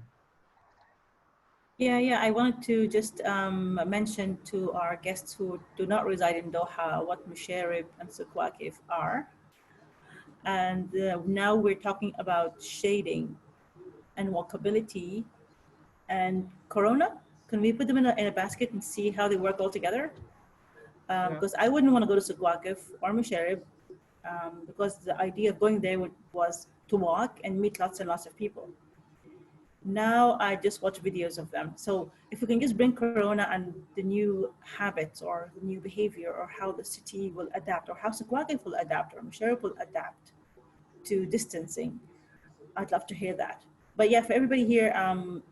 Speaker 5: Yeah, I wanted to just mention to our guests who do not reside in Doha what Musharraf and Suqaqif are. And now we're talking about shading and walkability and Corona. Can we put them in a basket and see how they work all together? Because I wouldn't want to go to Suqaqif or Musharraf because the idea of going there was to walk and meet lots and lots of people. Now I just watch videos of them. So if we can just bring Corona and the new habits or the new behavior or how the city will adapt or how Suqaqif will adapt or Musharraf will adapt to distancing, I'd love to hear that. But yeah, for everybody here,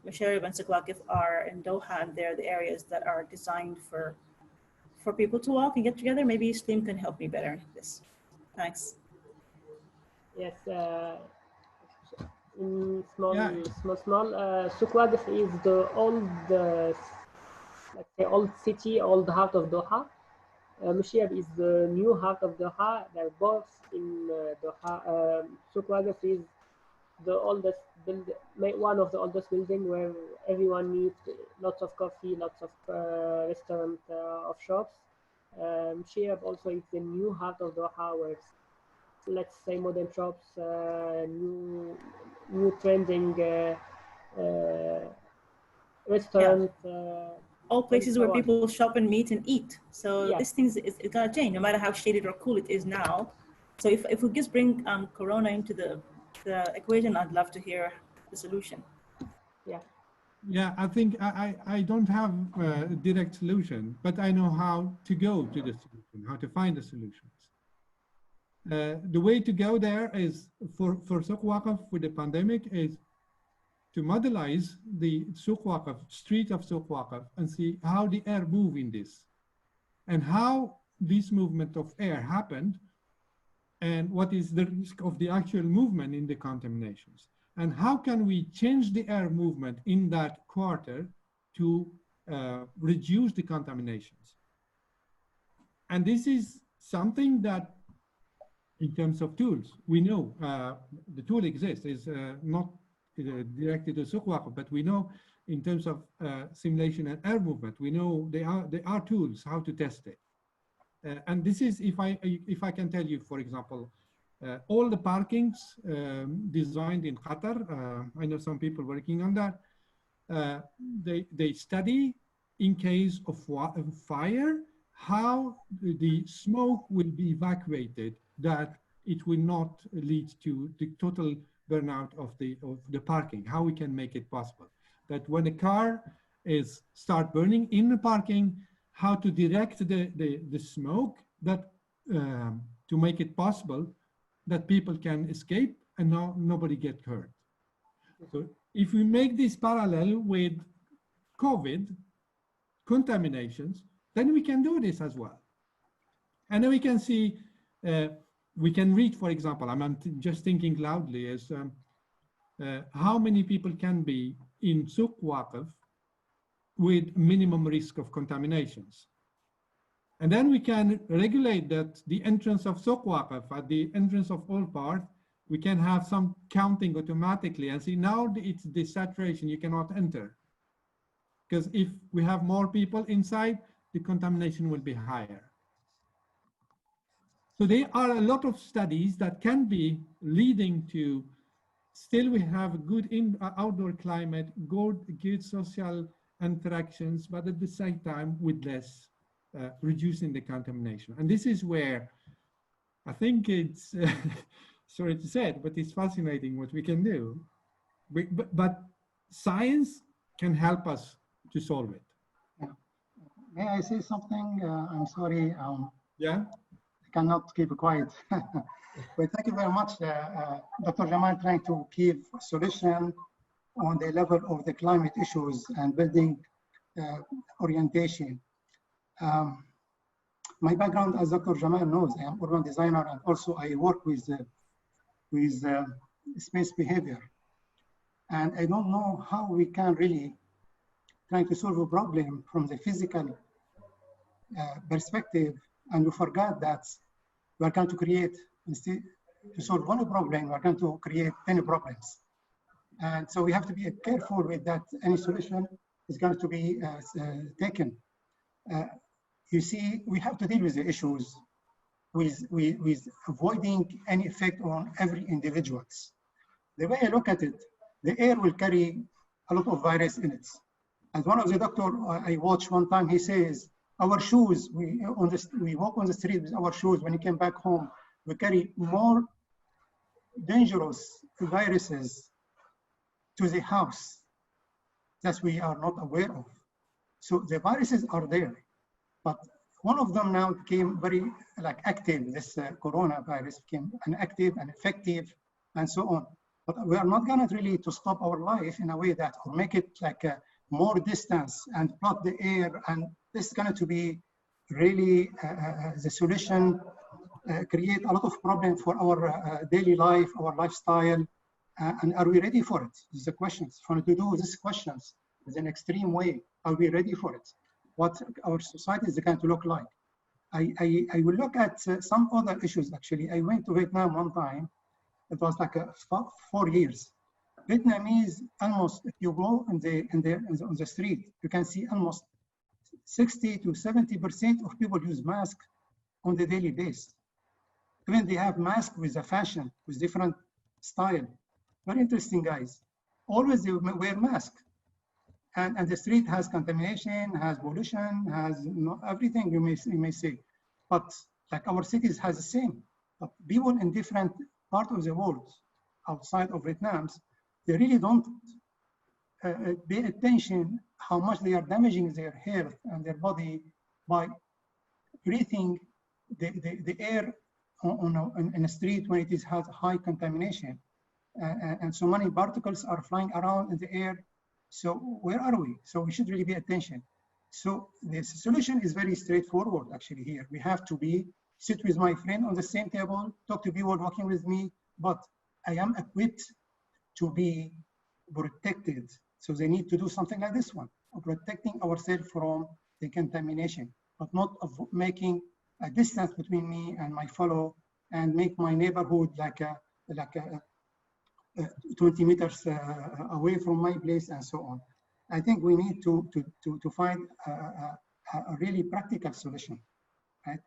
Speaker 5: Musharraf and Suqaqif are in Doha and they're the areas that are designed for people to walk and get together. Maybe Slim can help me better in this. Thanks.
Speaker 1: Yes, in small, Suqaqif is the old, let's say, old city, old heart of Doha. Musharraf is the new heart of Doha. They're both in Doha. Suqaqif is the oldest one of the oldest buildings where everyone meets, lots of coffee, lots of restaurants, of shops. Musharraf also is the new heart of Doha where, let's say, modern shops, new trending restaurants.
Speaker 5: All places where people shop and meet and eat. So this thing is gonna change, no matter how shaded or cool it is now. So if we just bring Corona into the equation, I'd love to hear the solution.
Speaker 2: Yeah, I think I don't have a direct solution, but I know how to go to the solution, how to find the solutions. The way to go there is for Suqaqif with the pandemic is to modelize the Suqaqif, street of Suqaqif, and see how the air move in this and how this movement of air happened and what is the risk of the actual movement in the contaminations. And how can we change the air movement in that quarter to reduce the contaminations? And this is something that, in terms of tools, we know the tool exists, is not directed to Suqaqif, but we know in terms of simulation and air movement, we know there are tools how to test it. And this is, if I can tell you, for example, all the parkings designed in Qatar, I know some people working on that, they study in case of fire, how the smoke will be evacuated, that it will not lead to the total burnout of the parking, how we can make it possible. That when a car start burning in the parking, how to direct the smoke that to make it possible that people can escape and nobody get hurt. So if we make this parallel with COVID contaminations, then we can do this as well. And then we can see, we can read, for example, I'm just thinking loudly, is how many people can be in Suqaqif with minimum risk of contaminations. And then we can regulate that the entrance of Suqaqif, at the entrance of all parts, we can have some counting automatically and see now it's the saturation, you cannot enter. Because if we have more people inside, the contamination will be higher. So there are a lot of studies that can be leading to still we have good outdoor climate, good social interactions, but at the same time with less reducing the contamination. And this is where I think it's, sorry to say it, but it's fascinating what we can do. But science can help us to solve it.
Speaker 3: Yeah. May I say something? I'm sorry.
Speaker 2: Yeah.
Speaker 3: I cannot keep quiet. But thank you very much, Dr. Jamal, trying to give a solution on the level of the climate issues and building orientation. My background, as Dr. Jamal knows, I am urban designer, and also I work with space behavior. And I don't know how we can really try to solve a problem from the physical perspective, and we forgot that we are going to create, instead to solve one problem, we are going to create 10 problems. And so we have to be careful with that. Any solution is going to be taken. You see, we have to deal with the issues with avoiding any effect on every individual. The way I look at it, the air will carry a lot of virus in it. As one of the doctors I watched one time, he says, our shoes, we walk on the street with our shoes. When you came back home, we carry more dangerous viruses to the house that we are not aware of. So the viruses are there, but one of them now became very active. This coronavirus became active and effective and so on. But we are not going to really to stop our life in a way that will make it like a more distance and plot the air. And this is going to be really the solution, create a lot of problems for our daily life, our lifestyle. And are we ready for it? This is the question. If we want to do these questions in an extreme way, are we ready for it? What our society is going to look like? I will look at some other issues, actually. I went to Vietnam one time. It was like 4 years. Vietnamese, almost, if you go on the street, you can see almost 60 to 70% of people use masks on the daily basis. Even they have masks with a fashion, with different style. Very interesting, guys. Always they wear masks. And the street has contamination, has pollution, has everything you may say. But like our cities has the same. But people in different parts of the world, outside of Vietnam, they really don't pay attention how much they are damaging their health and their body by breathing the air in a street when it has high contamination. And so many particles are flying around in the air. So where are we? So we should really pay attention. So the solution is very straightforward, actually, here. We have to sit with my friend on the same table, talk to people working with me, but I am equipped to be protected. So they need to do something like this one, of protecting ourselves from the contamination, but not of making a distance between me and my fellow and make my neighborhood like a 20 meters away from my place and so on. I think we need to find a really practical solution, right?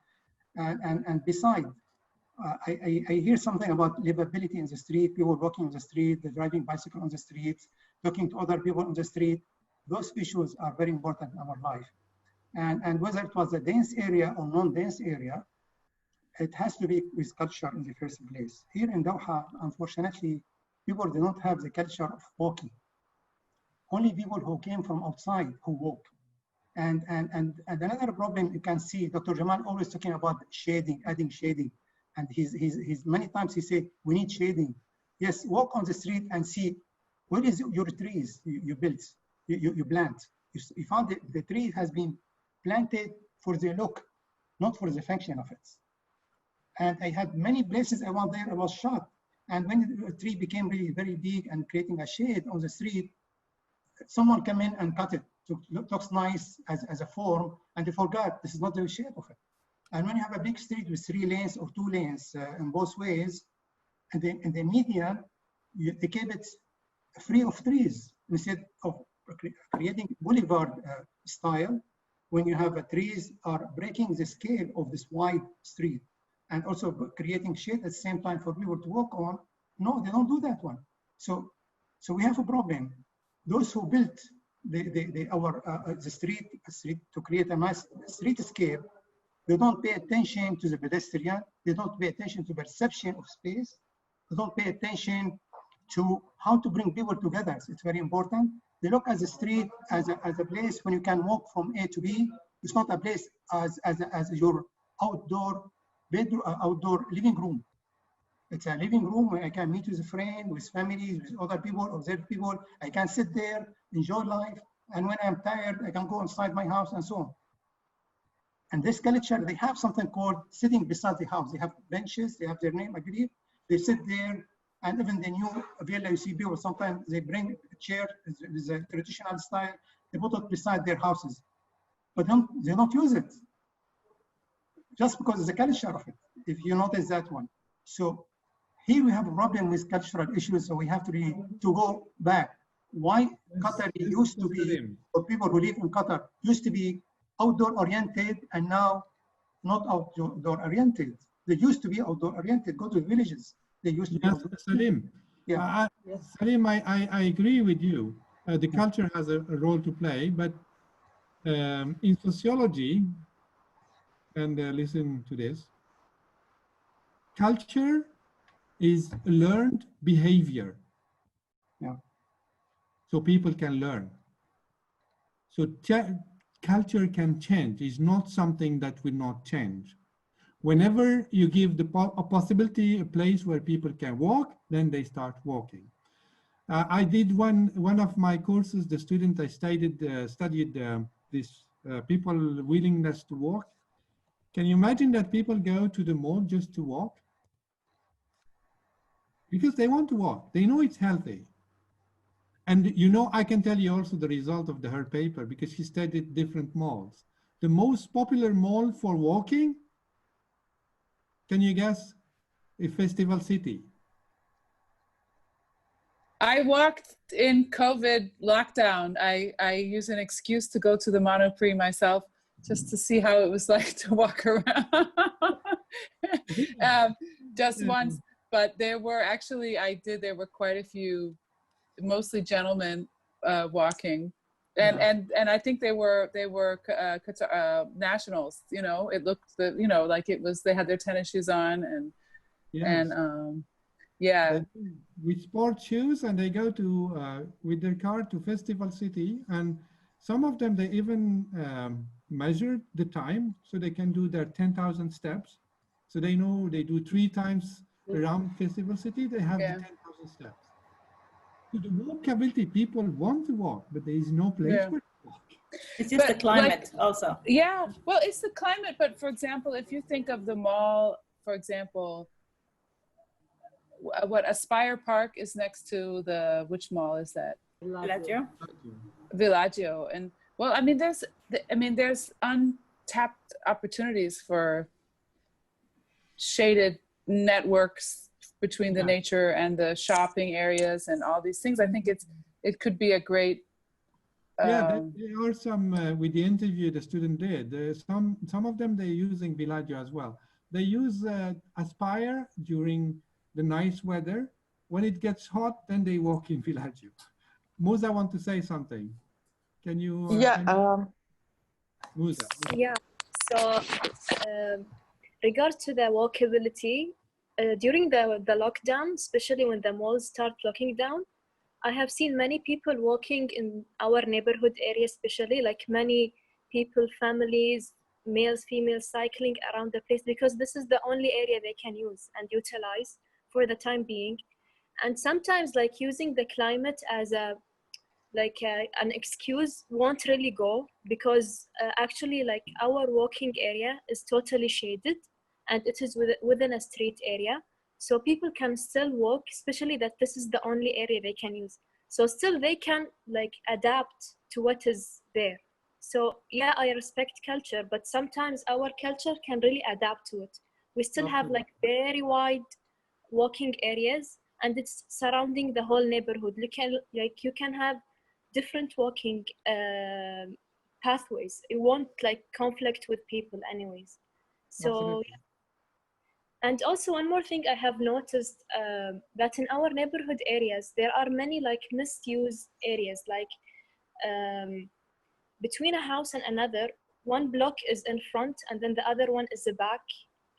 Speaker 3: And besides, I hear something about livability in the street, people walking on the street, the driving bicycle on the street, talking to other people on the street. Those issues are very important in our life. And whether it was a dense area or non-dense area, it has to be with culture in the first place. Here in Doha, unfortunately, people do not have the culture of walking. Only people who came from outside who walk. And another problem you can see, Dr. Jamal always talking about shading, adding shading. And he's many times he say, we need shading. Yes, walk on the street and see, where is your trees you built, you plant. You found the tree has been planted for the look, not for the function of it. And I had many places I went there, I was shocked. And when the tree became really very big and creating a shade on the street, someone came in and cut it. It looks nice as a form, and they forgot this is not the shape of it. And when you have a big street with 3 lanes or 2 lanes in both ways, and in the median, they keep it free of trees instead of creating boulevard style. When you have trees are breaking the scale of this wide street, and also creating shade at the same time for people to walk on. No, they don't do that one. So we have a problem. Those who built the street to create a nice streetscape, they don't pay attention to the pedestrian. They don't pay attention to perception of space. They don't pay attention to how to bring people together. So it's very important. They look at the street as a place when you can walk from A to B. It's not a place as your outdoor bedroom, outdoor living room. It's a living room where I can meet with a friend, with families, with other people, observe people. I can sit there, enjoy life. And when I'm tired, I can go inside my house and so on. And this culture, they have something called sitting beside the house. They have benches, they have their name, I believe. They sit there, and even the new Villa UCB, or sometimes they bring a chair with a traditional style, they put it beside their houses. But they don't use it, just because it's the culture of it, if you notice that one. So here we have a problem with cultural issues, so we have to go back. Why Qatar used to be, or people who live in Qatar, used to be outdoor oriented and now not outdoor oriented. They used to be outdoor oriented. Go to the villages. They used to be.
Speaker 2: Salim.
Speaker 3: Yeah.
Speaker 2: Salim, I agree with you. The culture has a role to play, but in sociology, and listen to this, culture is learned behavior.
Speaker 3: Yeah.
Speaker 2: So people can learn. So culture can change. It's not something that will not change. Whenever you give a possibility, a place where people can walk, then they start walking. I did one of my courses, the student I studied this people willingness to walk. Can you imagine that people go to the mall just to walk? Because they want to walk. They know it's healthy. And you know, I can tell you also the result of her paper, because she studied different malls. The most popular mall for walking, can you guess? A Festival City.
Speaker 4: I walked in COVID lockdown. I used an excuse to go to the Monoprix myself, just to see how it was like to walk around. Just once, but there were actually, there were quite a few, mostly gentlemen walking. And I think they were Qatar, nationals, you know. It looked, you know, like it was, they had their tennis shoes on and yeah.
Speaker 2: With sport shoes, and they go to with their car to Festival City, and some of them they even measure the time so they can do their 10,000 steps. So they know they do 3 times around Festival City, they have the 10,000 steps. So the walkability, people want to walk, but there is no place where to walk.
Speaker 5: It's just the climate also.
Speaker 4: Yeah, well, it's the climate, but for example, if you think of the mall, for example, what Aspire Park is next to which mall is that? Villaggio. And well, I mean, there's untapped opportunities for shaded networks between the nature and the shopping areas and all these things. I think it could be a great.
Speaker 2: There are some with the interview the student did. Some of them they're using Villaggio as well. They use Aspire during the nice weather. When it gets hot, then they walk in Villaggio. Musa want to say something. Can you? Musa.
Speaker 6: Yeah. So, regards to the walkability, during the lockdown, especially when the malls start locking down, I have seen many people walking in our neighborhood area, especially like many people, families, males, females, cycling around the place, because this is the only area they can use and utilize for the time being. And sometimes like using the climate as an excuse won't really go, because actually like our walking area is totally shaded and it is within a street area. So people can still walk, especially that this is the only area they can use. So still they can like adapt to what is there. So yeah, I respect culture, but sometimes our culture can really adapt to it. We still have like very wide walking areas and it's surrounding the whole neighborhood. You can have different walking pathways. It won't like conflict with people anyways. So And also one more thing I have noticed, that in our neighborhood areas, there are many like misuse areas, like between a house and another, one block is in front and then the other one is the back,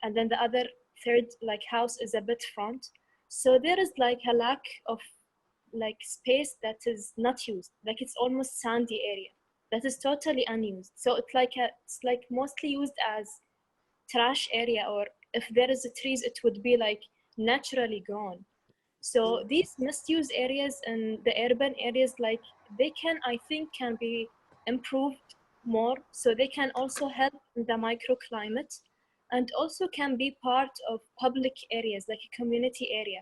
Speaker 6: and then the other third like house is a bit front. So there is like a lack of like space that is not used, like it's almost sandy area that is totally unused. So it's like mostly used as trash area, or if there is a trees, it would be like naturally grown. So these misuse areas in the urban areas, like they can, I think, can be improved more. So they can also help in the microclimate, and also can be part of public areas, like a community area.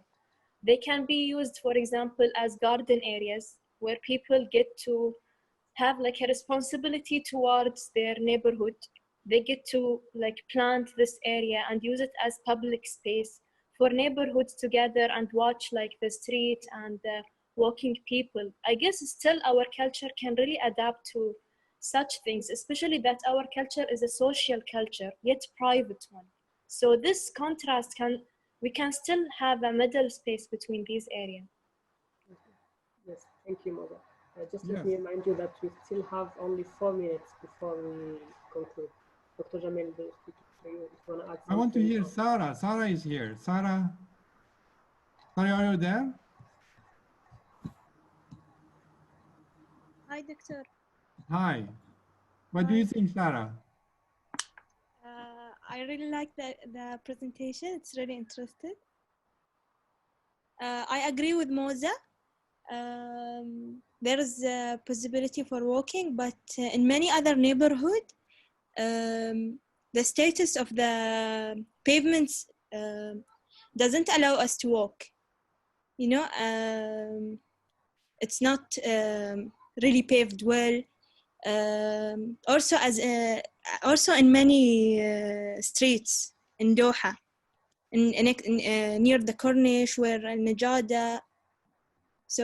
Speaker 6: They can be used, for example, as garden areas where people get to have like a responsibility towards their neighborhood. They get to like plant this area and use it as public space for neighborhoods to gather and watch like the street and the walking people. I guess still our culture can really adapt to such things, especially that our culture is a social culture, yet private one. So this contrast we can still have a middle space between these areas.
Speaker 1: Yes, thank you, Mother. Just let me remind you that we still have only 4 minutes before we conclude. Dr. Djamel, the speaker to you. If you want to add something.
Speaker 2: I want to hear Sarah. Sarah is here. Sarah, are you there?
Speaker 7: Hi, Doctor.
Speaker 2: Hi. What do you think, Sarah?
Speaker 7: I really like the presentation. It's really interesting. I agree with Moza. There is a possibility for walking, but in many other neighborhoods, the status of the pavements doesn't allow us to walk. You know, it's not really paved well. Also in many streets in Doha, near the Corniche, where Al-Najada. So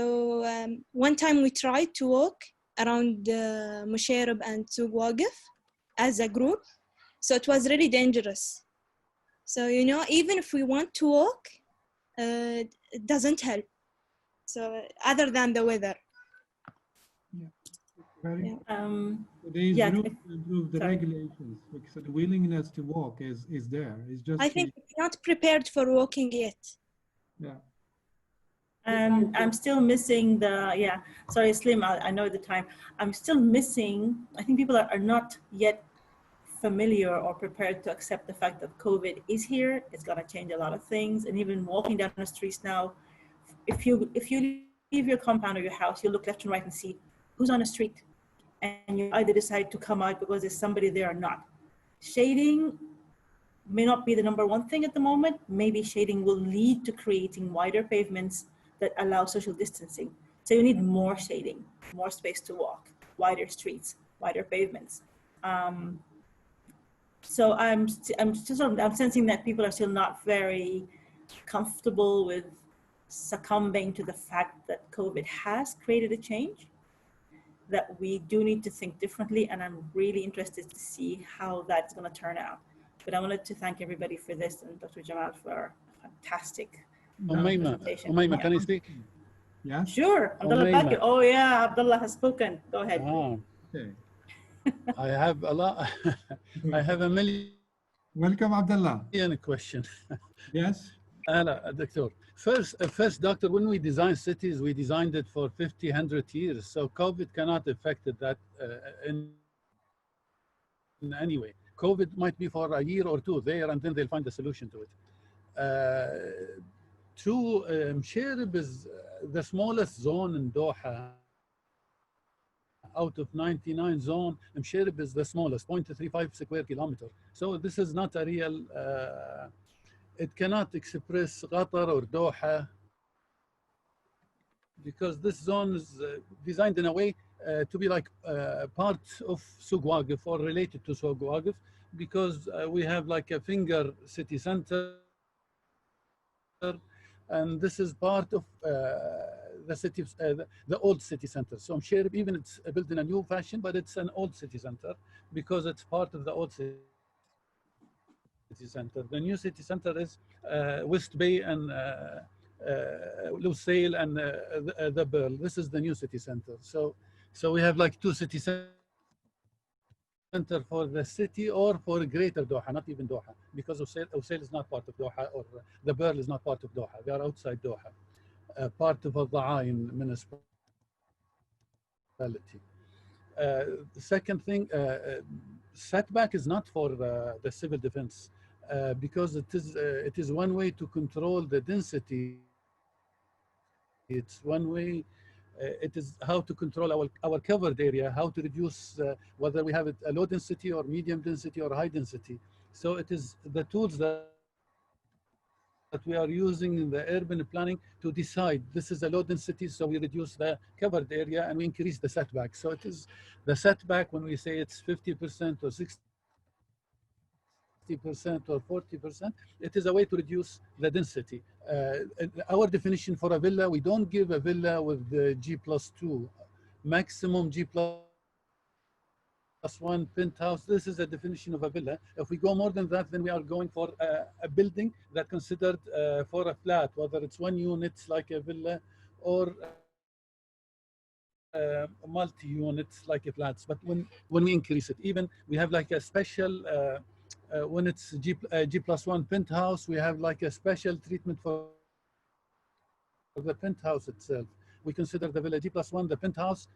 Speaker 7: one time we tried to walk around Musharraf and Souq Waqif as a group. So it was really dangerous. So, you know, even if we want to walk, it doesn't help. So other than the weather.
Speaker 2: There is room to improve the regulations, because the willingness to walk is there. It's just
Speaker 7: I think it's not prepared for walking yet.
Speaker 2: Yeah.
Speaker 5: I'm still missing sorry, Slim, I know the time. I'm still missing, I think people are not yet familiar or prepared to accept the fact that COVID is here. It's gonna change a lot of things. And even walking down the streets now, if you leave your compound or your house, you look left and right and see who's on the street. And you either decide to come out because there's somebody there or not. Shading may not be the #1 thing at the moment. Maybe shading will lead to creating wider pavements that allow social distancing. So you need more shading, more space to walk, wider streets, wider pavements. So I'm sensing that people are still not very comfortable with succumbing to the fact that COVID has created a change, that we do need to think differently, and I'm really interested to see how that's going to turn out. But I wanted to thank everybody for this, and Dr. Djamel for a fantastic presentation.
Speaker 8: Umayma, can I speak?
Speaker 2: Yeah.
Speaker 5: Sure. Abdullah Bakir. Oh yeah, Abdullah has spoken. Go ahead.
Speaker 2: Okay.
Speaker 8: I have a lot. I have a million.
Speaker 2: Welcome, Abdullah.
Speaker 8: Question.
Speaker 2: Yes.
Speaker 8: Doctor. First, Doctor, when we design cities, we designed it for 50, 100 years. So COVID cannot affect that in any way. COVID might be for a year or two there, and then they'll find a solution to it. Musharraf is the smallest zone in Doha. Out of 99 zones, Musharraf is the smallest, 0.35 square kilometer. So this is not a real, it cannot express Qatar or Doha, because this zone is designed in a way to be like part of Souq Waqif or related to Souq Waqif, because we have like a finger city center, and this is part of the city, the old city center. So Musharraf, even it's built in a new fashion, but it's an old city center because it's part of the old city center. The new city center is West Bay and Lusail and the Pearl. This is the new city center. So we have like two city centers for the city or for greater Doha, not even Doha, because Lusail is not part of Doha, or the Pearl is not part of Doha. They are outside Doha, part of Al-Dha'ain municipality. The second thing, setback is not for the civil defense, because it is one way to control the density. It's one way. It is how to control our covered area, how to reduce whether we have a low density or medium density or high density. So it is the tools that we are using in the urban planning to decide this is a low density, so we reduce the covered area and we increase the setback. So it is the setback when we say it's 50% or 60% or 40%, it is a way to reduce the density. Our definition for a villa, we don't give a villa with the G+2, maximum G+1 penthouse. This is a definition of a villa. If we go more than that, then we are going for a building that considered for a flat, whether it's one unit like a villa or multi-units like a flats. But when we increase it, even we have like a special, when it's G+1 penthouse, we have like a special treatment for the penthouse itself. We consider the villa G+1, the penthouse,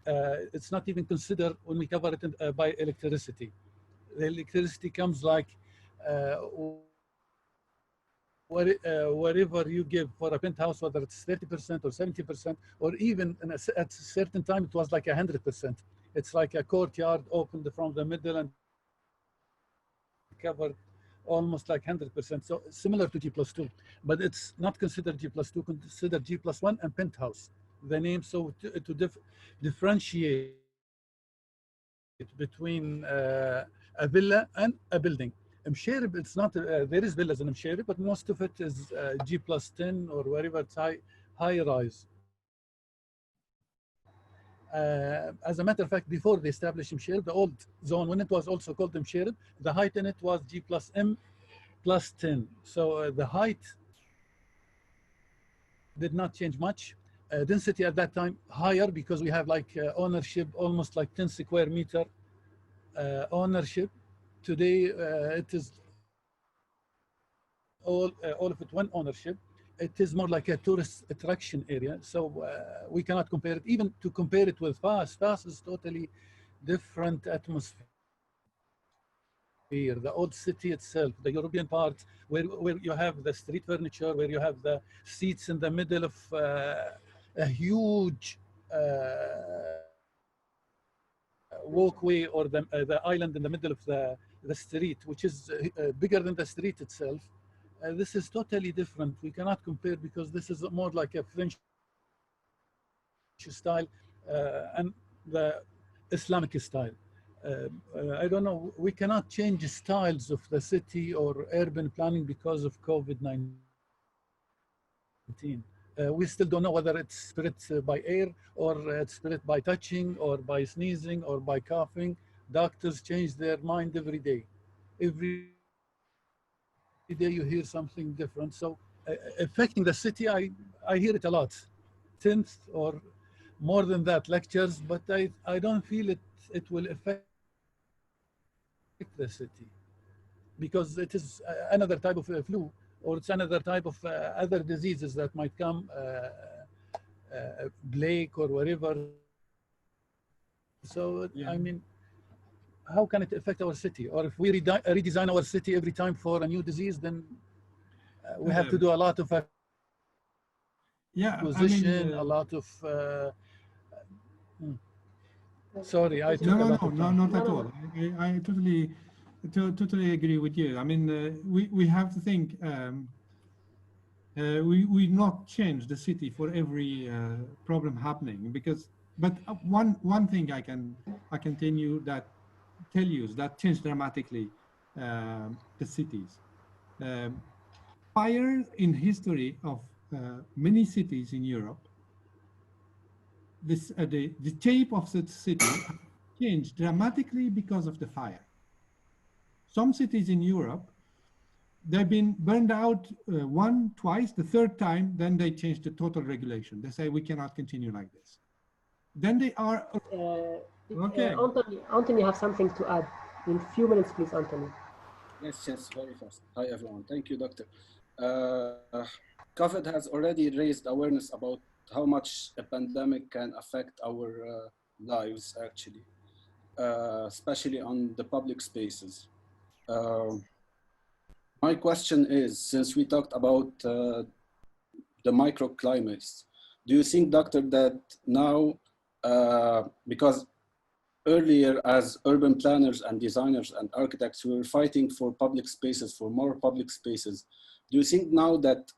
Speaker 8: it's not even considered when we cover it by electricity. The electricity comes like whatever you give for a penthouse, whether it's 30% or 70%, or even at a certain time, it was like 100%. It's like a courtyard opened from the middle and covered almost like 100%. So similar to G+2, but it's not considered G+2, considered G+1 and penthouse. The name, so to differentiate between a villa and a building. Msherib, it's not, there is villas in Msherib, but most of it is G+10 or wherever it's high rise. As a matter of fact, before they established Msherib, the old zone, when it was also called Msherib, the height in it was G+M+10. So the height did not change much. Density at that time higher because we have like ownership, almost like 10 square meter ownership. Today it is all of it one ownership. It is more like a tourist attraction area, so we cannot compare it. Even to compare it with Fas is totally different atmosphere. The old city itself, the European part, where you have the street furniture, where you have the seats in the middle of a huge walkway, or the island in the middle of the street, which is bigger than the street itself. This is totally different. We cannot compare because this is more like a French style and the Islamic style. I don't know, we cannot change styles of the city or urban planning because of COVID-19. We still don't know whether it's spread by air or it's spread by touching or by sneezing or by coughing. Doctors change their mind every day. Every day you hear something different. So affecting the city, I hear it a lot. 10th or more than that lectures, but I don't feel it will affect the city because it is another type of flu, or it's another type of other diseases that might come, plague or whatever. So, yeah. I mean, how can it affect our city? Or if we redesign our city every time for a new disease, then we have to do a lot of acquisition, a lot of... Sorry, I took
Speaker 2: no, not at all. I totally agree with you. I mean, we have to think, we not change the city for every problem happening, because, but one thing I can tell you is that changed dramatically the cities. Fire in history of many cities in Europe, this the shape of the city changed dramatically because of the fire. Some cities in Europe they've been burned out twice, the third time, then they change the total regulation. They say we cannot continue like this. Then they are, okay.
Speaker 1: Anthony, you have something to add. In a few minutes, please, Anthony.
Speaker 9: Yes, very fast. Hi, everyone. Thank you, Doctor. COVID has already raised awareness about how much a pandemic can affect our lives, actually, especially on the public spaces. My question is, since we talked about the microclimates, do you think, Doctor, that now, because earlier as urban planners and designers and architects, we were fighting for public spaces, for more public spaces, do you think now that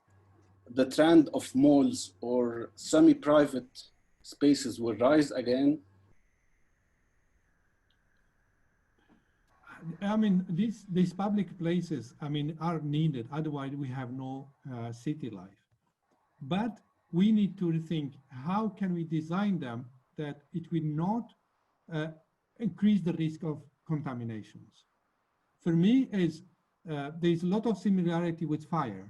Speaker 9: the trend of malls or semi-private spaces will rise again?
Speaker 2: I mean, these public places, I mean, are needed. Otherwise, we have no city life. But we need to rethink how can we design them that it will not increase the risk of contaminations. For me, there's a lot of similarity with fire.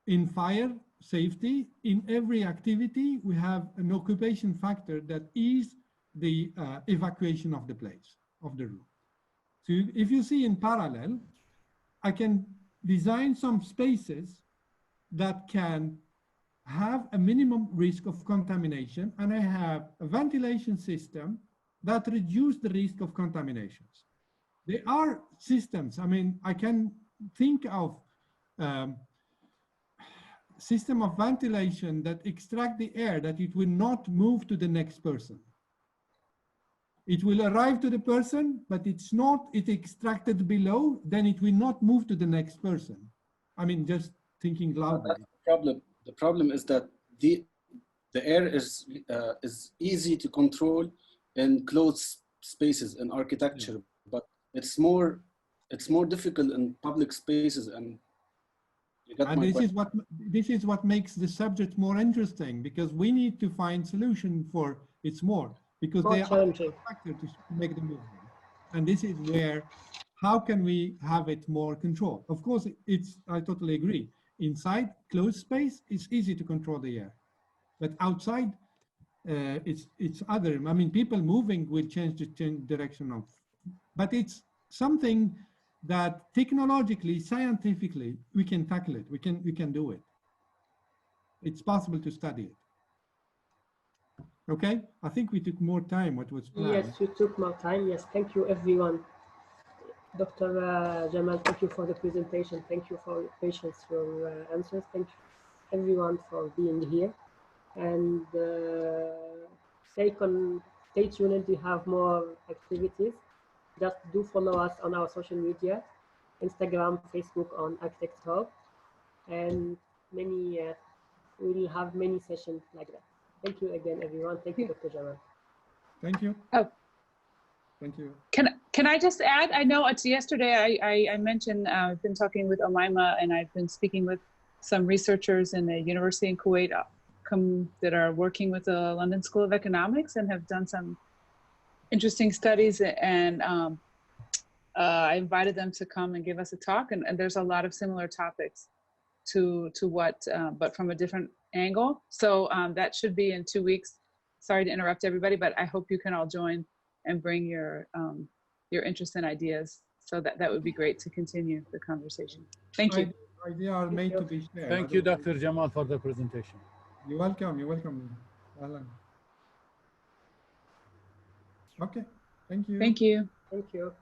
Speaker 2: In fire safety, in every activity, we have an occupation factor that is the evacuation of the place, of the room. So if you see in parallel, I can design some spaces that can have a minimum risk of contamination, and I have a ventilation system that reduces the risk of contaminations. There are systems, I mean, I can think of system of ventilation that extract the air, that it will not move to the next person. It will arrive to the person, but it's extracted below, then it will not move to the next person. I mean, just thinking loudly.
Speaker 9: That's the problem. The problem is that the air is easy to control in closed spaces in architecture, but it's more difficult in public spaces. And
Speaker 2: this is what makes the subject more interesting, because we need to find solution for it's more, because they are a factor to make the movement. And this is where, how can we have it more controlled? Of course, I totally agree. Inside closed space, it's easy to control the air, but outside, it's other. I mean, people moving will change the direction of, but it's something that technologically, scientifically, we can tackle it. We can do it. It's possible to study it. Okay, I think we took more time what was planned.
Speaker 1: Yes, we took more time. Yes, thank you everyone. Dr. Djamel, thank you for the presentation. Thank you for your patience, your answers. Thank you everyone for being here. And stay tuned, we have more activities. Just do follow us on our social media, Instagram, Facebook, on Architect Hub. And we will have many sessions like that. Thank you again, everyone. Thank you, Dr. Djamel.
Speaker 2: Thank you.
Speaker 4: Oh.
Speaker 2: Thank you.
Speaker 4: Can I just add? I know it's yesterday I mentioned I've been talking with Omaima, and I've been speaking with some researchers in the university in Kuwait that are working with the London School of Economics and have done some interesting studies. And I invited them to come and give us a talk. And there's a lot of similar topics to what, but from a different angle. So that should be in 2 weeks. Sorry to interrupt everybody, but I hope you can all join and bring your interest and ideas. So that would be great to continue the conversation. Thank you.
Speaker 2: Ideas are made to be shared.
Speaker 8: Thank you, Dr. Djamel, for the presentation.
Speaker 2: You're welcome. You're welcome, Alan. Okay. Thank you.
Speaker 4: Thank you.
Speaker 1: Thank you.